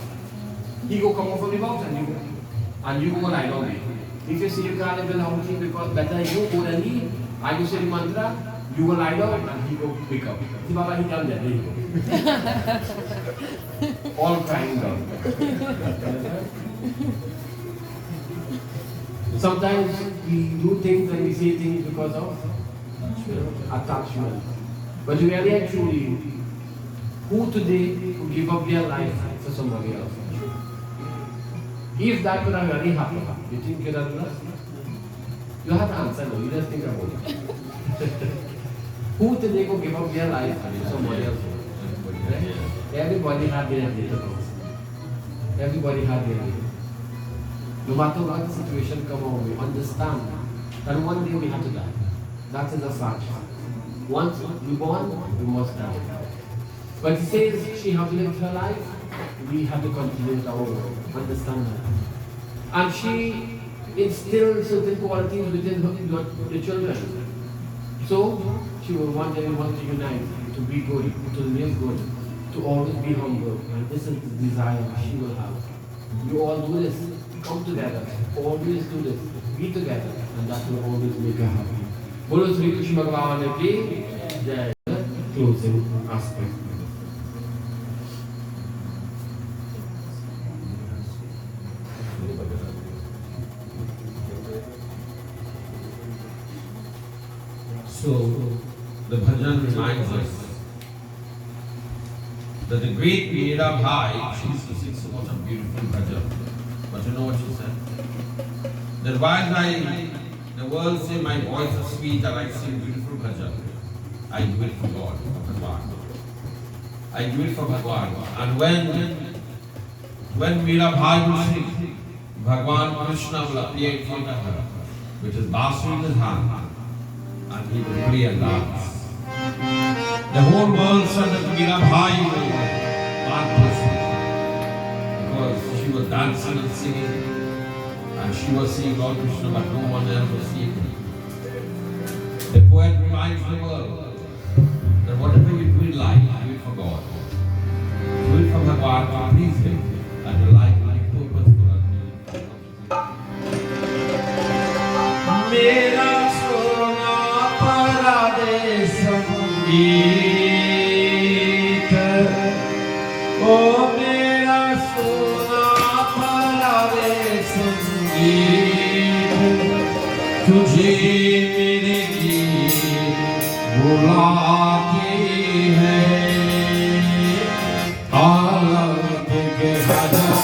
He will come out from the box and you go lie down there. If you say you can't live in house because better you go than he, I go say the mantra, you will lie down and he go pick up. See Baba, he done that, there you go. All crying down. Sometimes we do things and we say things because of attachment. But really and truly, who today would give up their life for somebody else? If that would have really happened, you think you'd have done? You have to answer no, you just think about it. Who today would give up their life for somebody else? Right? Everybody had their day to go. Everybody had their day. No matter what the situation come our way, understand that one day we have to die. That is a fact. Once we born, we must die. But he says she has lived her life, we have to continue with our work. Understand that. And she instilled certain qualities within the children. So she will want everyone to unite, to be good, to live good, to always be humble. And this is the desire she will have. You all do this. Come together. Always do this. Be together. And that will always make her happy. Bolo Sri Krishna Bhagavan ki jai. Closing aspect. So the bhajan reminds us that the great Meera Bhai, she used to sing so much of beautiful bhajan. But you know what she said? That while the world say my voice is sweet and I sing beautiful bhajan, I do it for God, for Bhagwan. I do it for Bhagwan. And when Meera Bhai will sing, Bhagwan Krishna will appear in front of her, which is Basu in his hand, and he will play and dance. The whole world said that Meera Bhai will dance because she was dancing and singing, and she was seeing Lord Krishna, but no one else was seeing him. The poet reminds the world that whatever you do in life, do it for God. Do it for Bhagwan to please Him, and your life will be purposeful and meaningful. Mera sona parade sangeet, oh mera sona parade sangeet, tujhe mere geet bulate hain, aalat ke hajar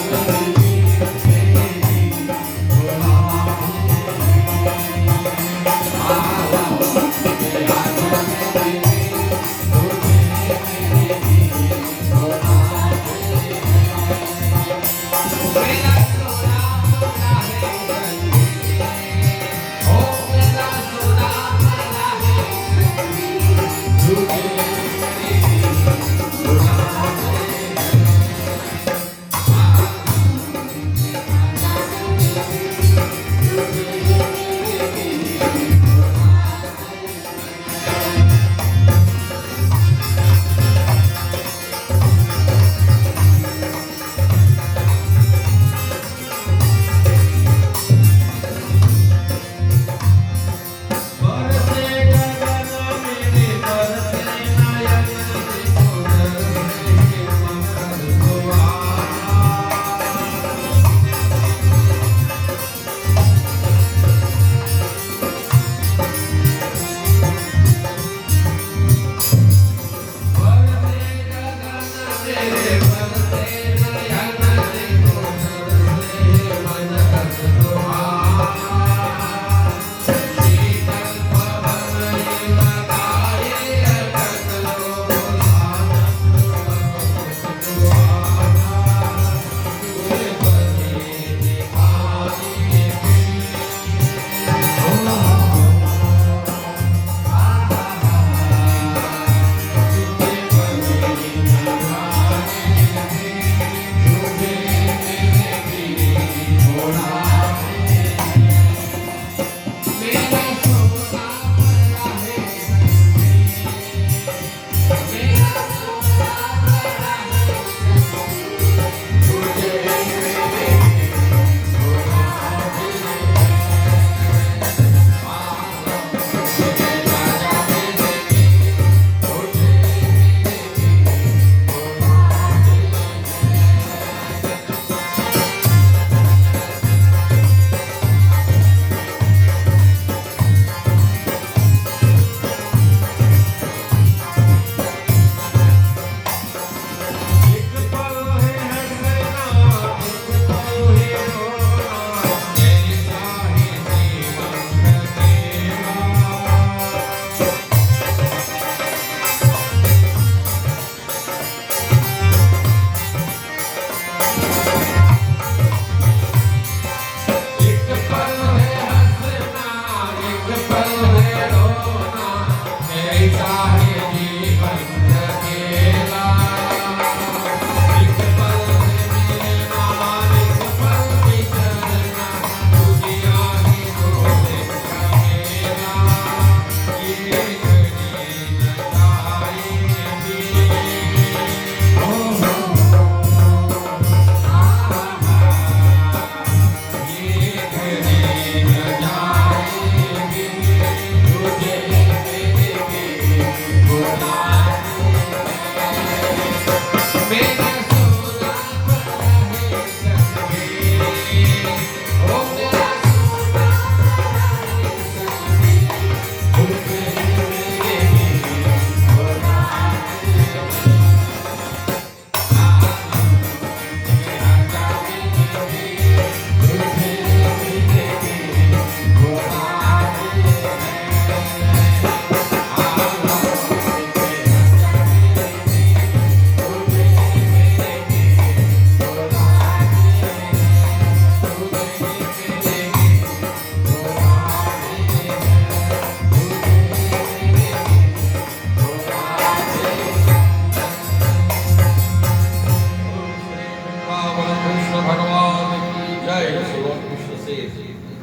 Jai. So Lord Krishna says,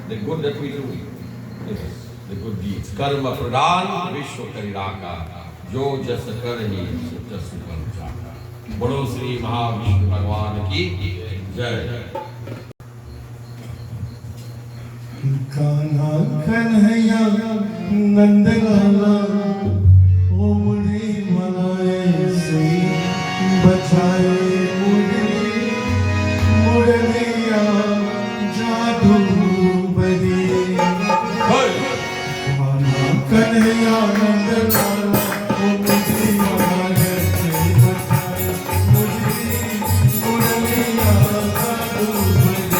the good that we do is the good deeds. Karma pradhan vishwa kariraka. Jo jas karhi sutta sukam chaka. Bolo Sri Mahavishnu Bhagwan ki Jai. Kanha Kanhaiya नंद लाला ओ मुरली मनाए से बचाए मुरली मुरलिया जादू बरी कान्हा कन्हैया नंद लाला ओ मुरली मनाए से बचाए मुरली मुरलिया जादू बरी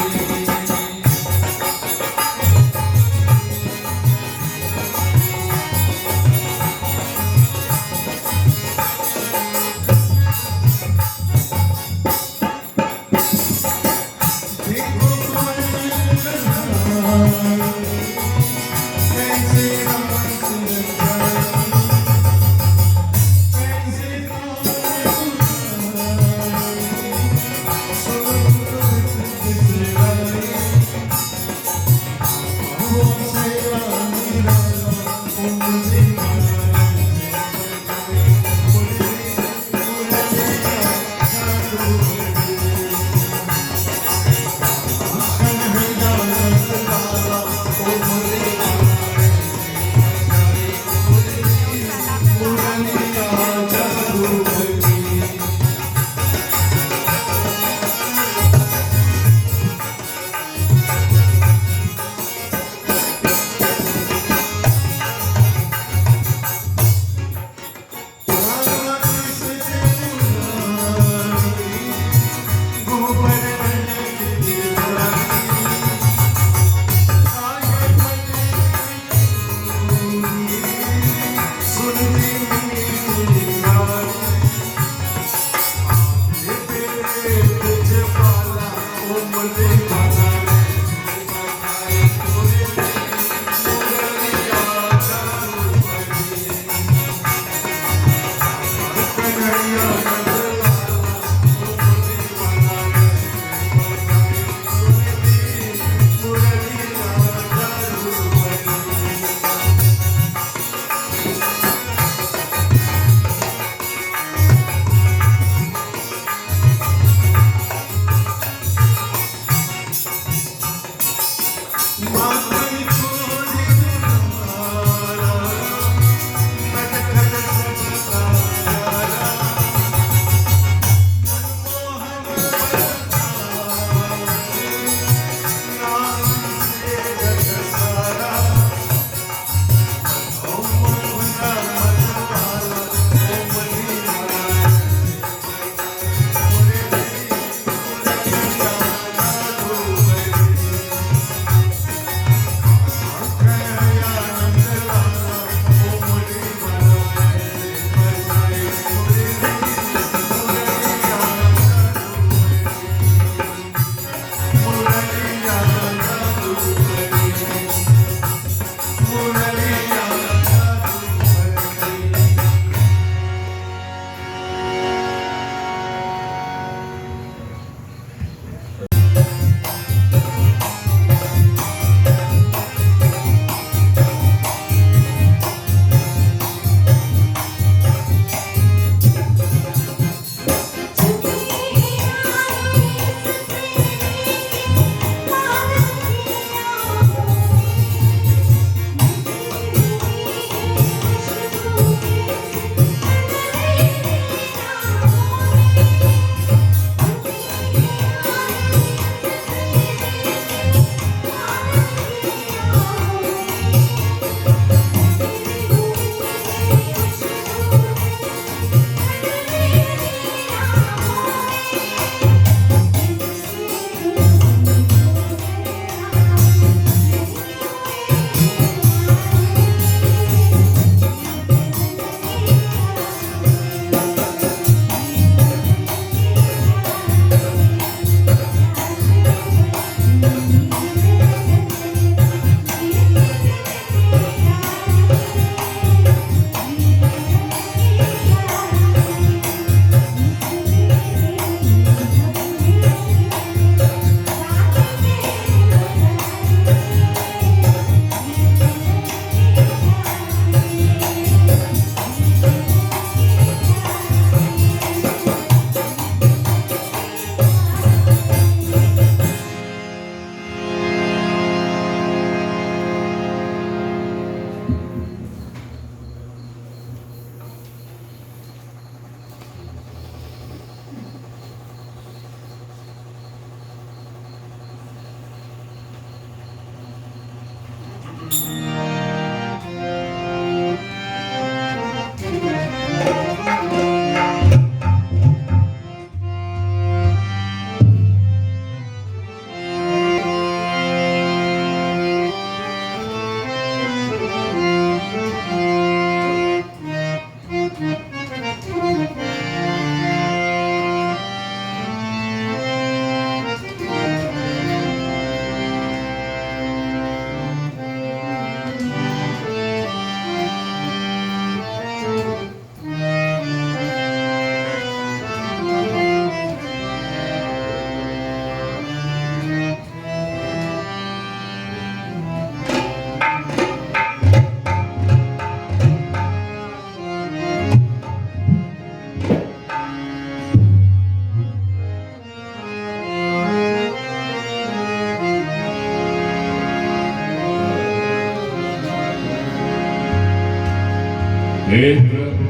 हे प्रभु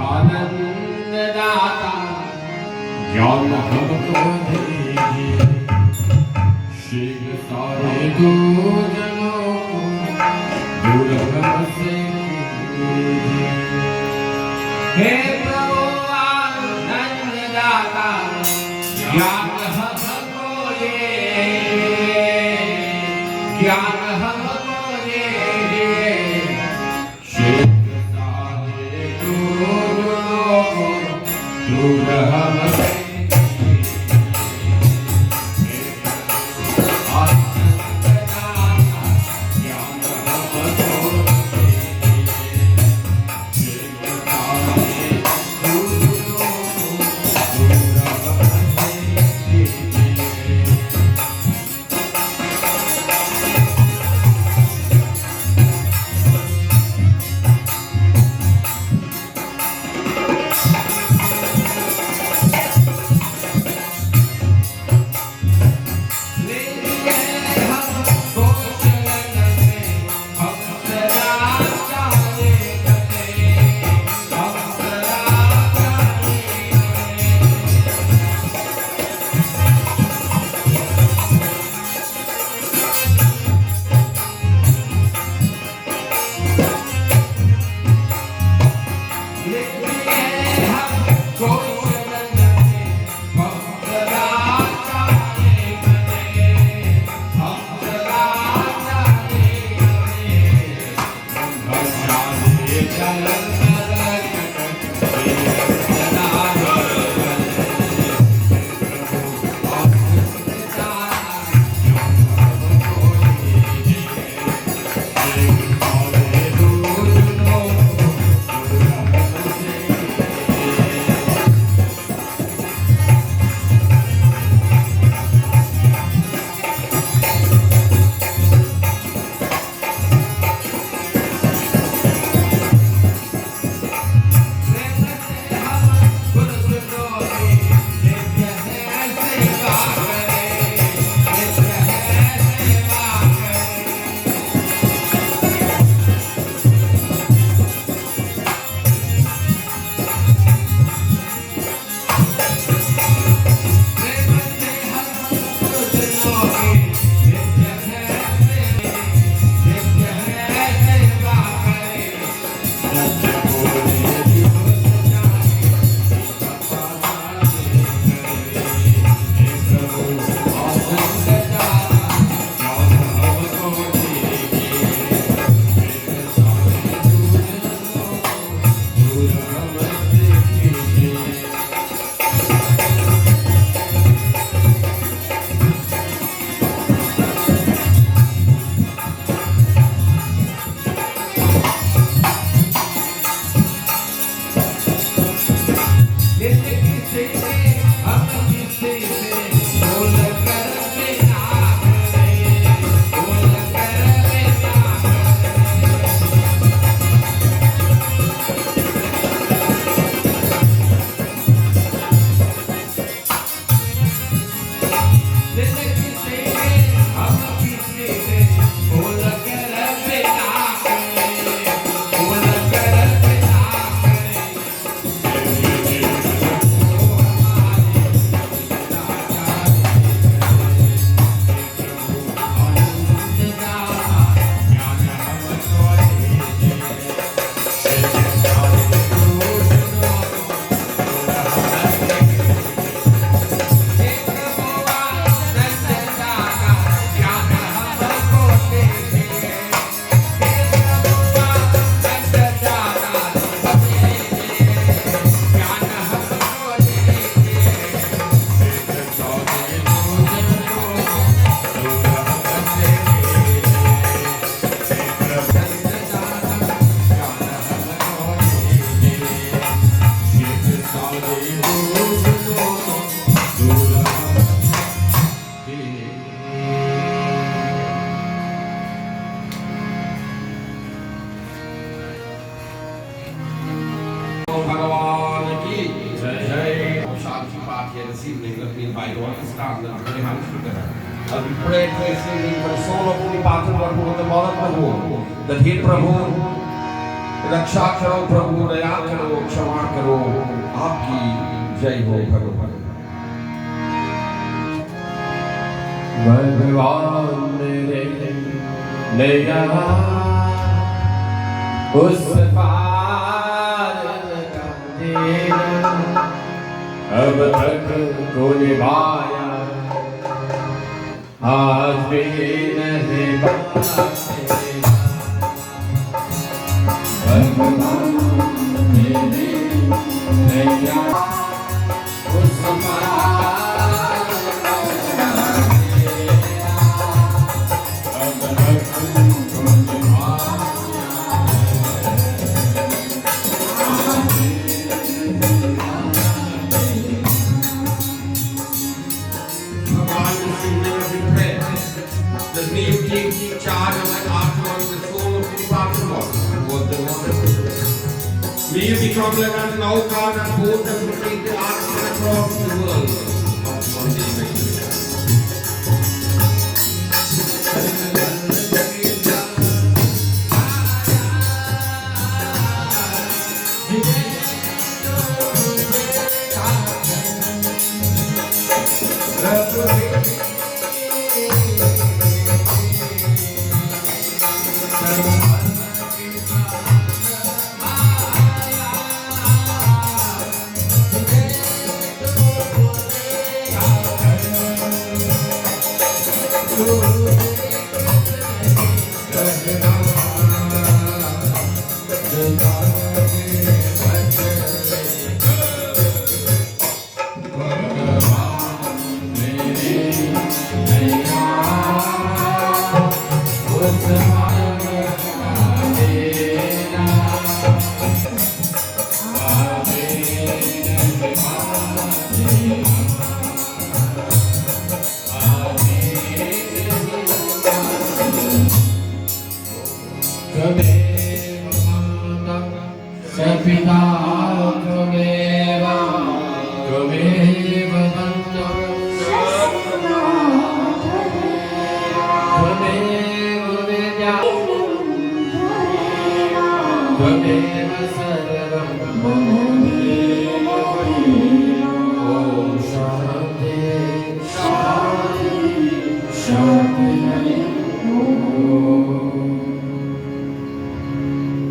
आनंद दाता ज्ञान हमको दीजिए, शीघ्र सारे दुर्जनों को दुर्गम से कीजिए। हे प्रभु आनंद दाता ज्ञान हमको दे, ज्ञान हमको दीजिए, शीघ्र सारे दुर्जनों को दुर्गम से As we pray for the soul of Holy Patron, Lord, who was the mother of the womb, that He, Prabhu, रक्षा करो प्रभु, दया करो, क्षमा करो, आपकी जय हो भगवान। भगवान मेरे ने यहाँ उस पार लगा देना, अब तक को निभाया आज भी नहीं पाते। भगवान मेरे ने यहाँ उस पार लगा देना, अब तक को निभाया Doesn't he take charge of my heart and the soul of the departed one? What the wonderful. May you become like an outcast and both of you take the arts across the world of one day like this.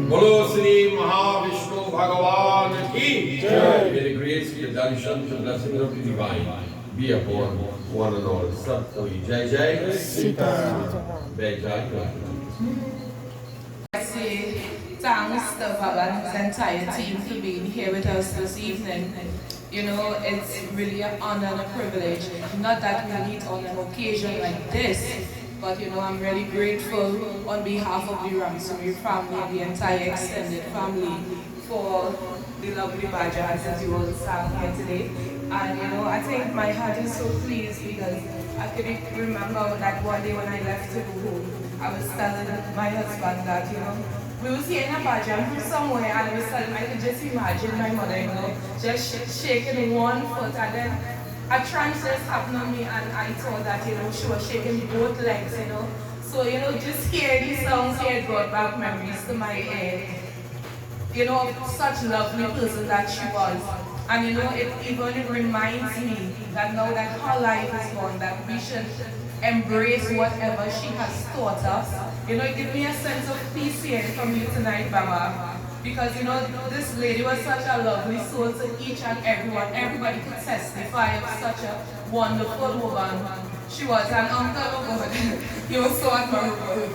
Bolo Sri Mahavishnu Bhagavan ki Jai. May the grace, the darshan, the blessing of the divine be upon one and all. Sab koi Jai Jai. Jai Jai. Thanks to Baba and his entire team for being here with us this evening. You know, it's really an honor and a privilege. Not that we meet on an occasion like this, but you know, I'm really grateful on behalf of the Ramsuri family and the entire extended family for the lovely bhajan that you all sang here today. And you know, I think my heart is so pleased because I could remember that one day when I left to go home, I was telling my husband that, you know, we was hearing a bhajan from somewhere and I was telling him I could just imagine my mother, you know, just shaking one foot, and then a trance just happened on me and I thought that, you know, she was shaking both legs, you know. So, you know, just hearing these songs here brought back memories to my head, you know, of such lovely person that she was. And you know, it even reminds me that now that her life is gone, that we should embrace whatever she has taught us. You know, it gives me a sense of peace here from you tonight, Baba. Because you know, this lady was such a lovely soul to each and everyone. Everybody could testify of such a wonderful woman. She was an uncle, oh God, he was so admirable.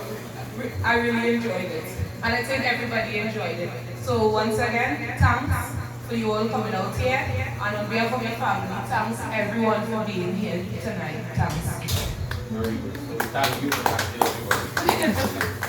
I really enjoyed it. And I think everybody enjoyed it. So once again, thanks for you all coming out here. And on behalf of your family, thanks everyone for being here tonight. Thanks. Very good. So thank you for that, everybody.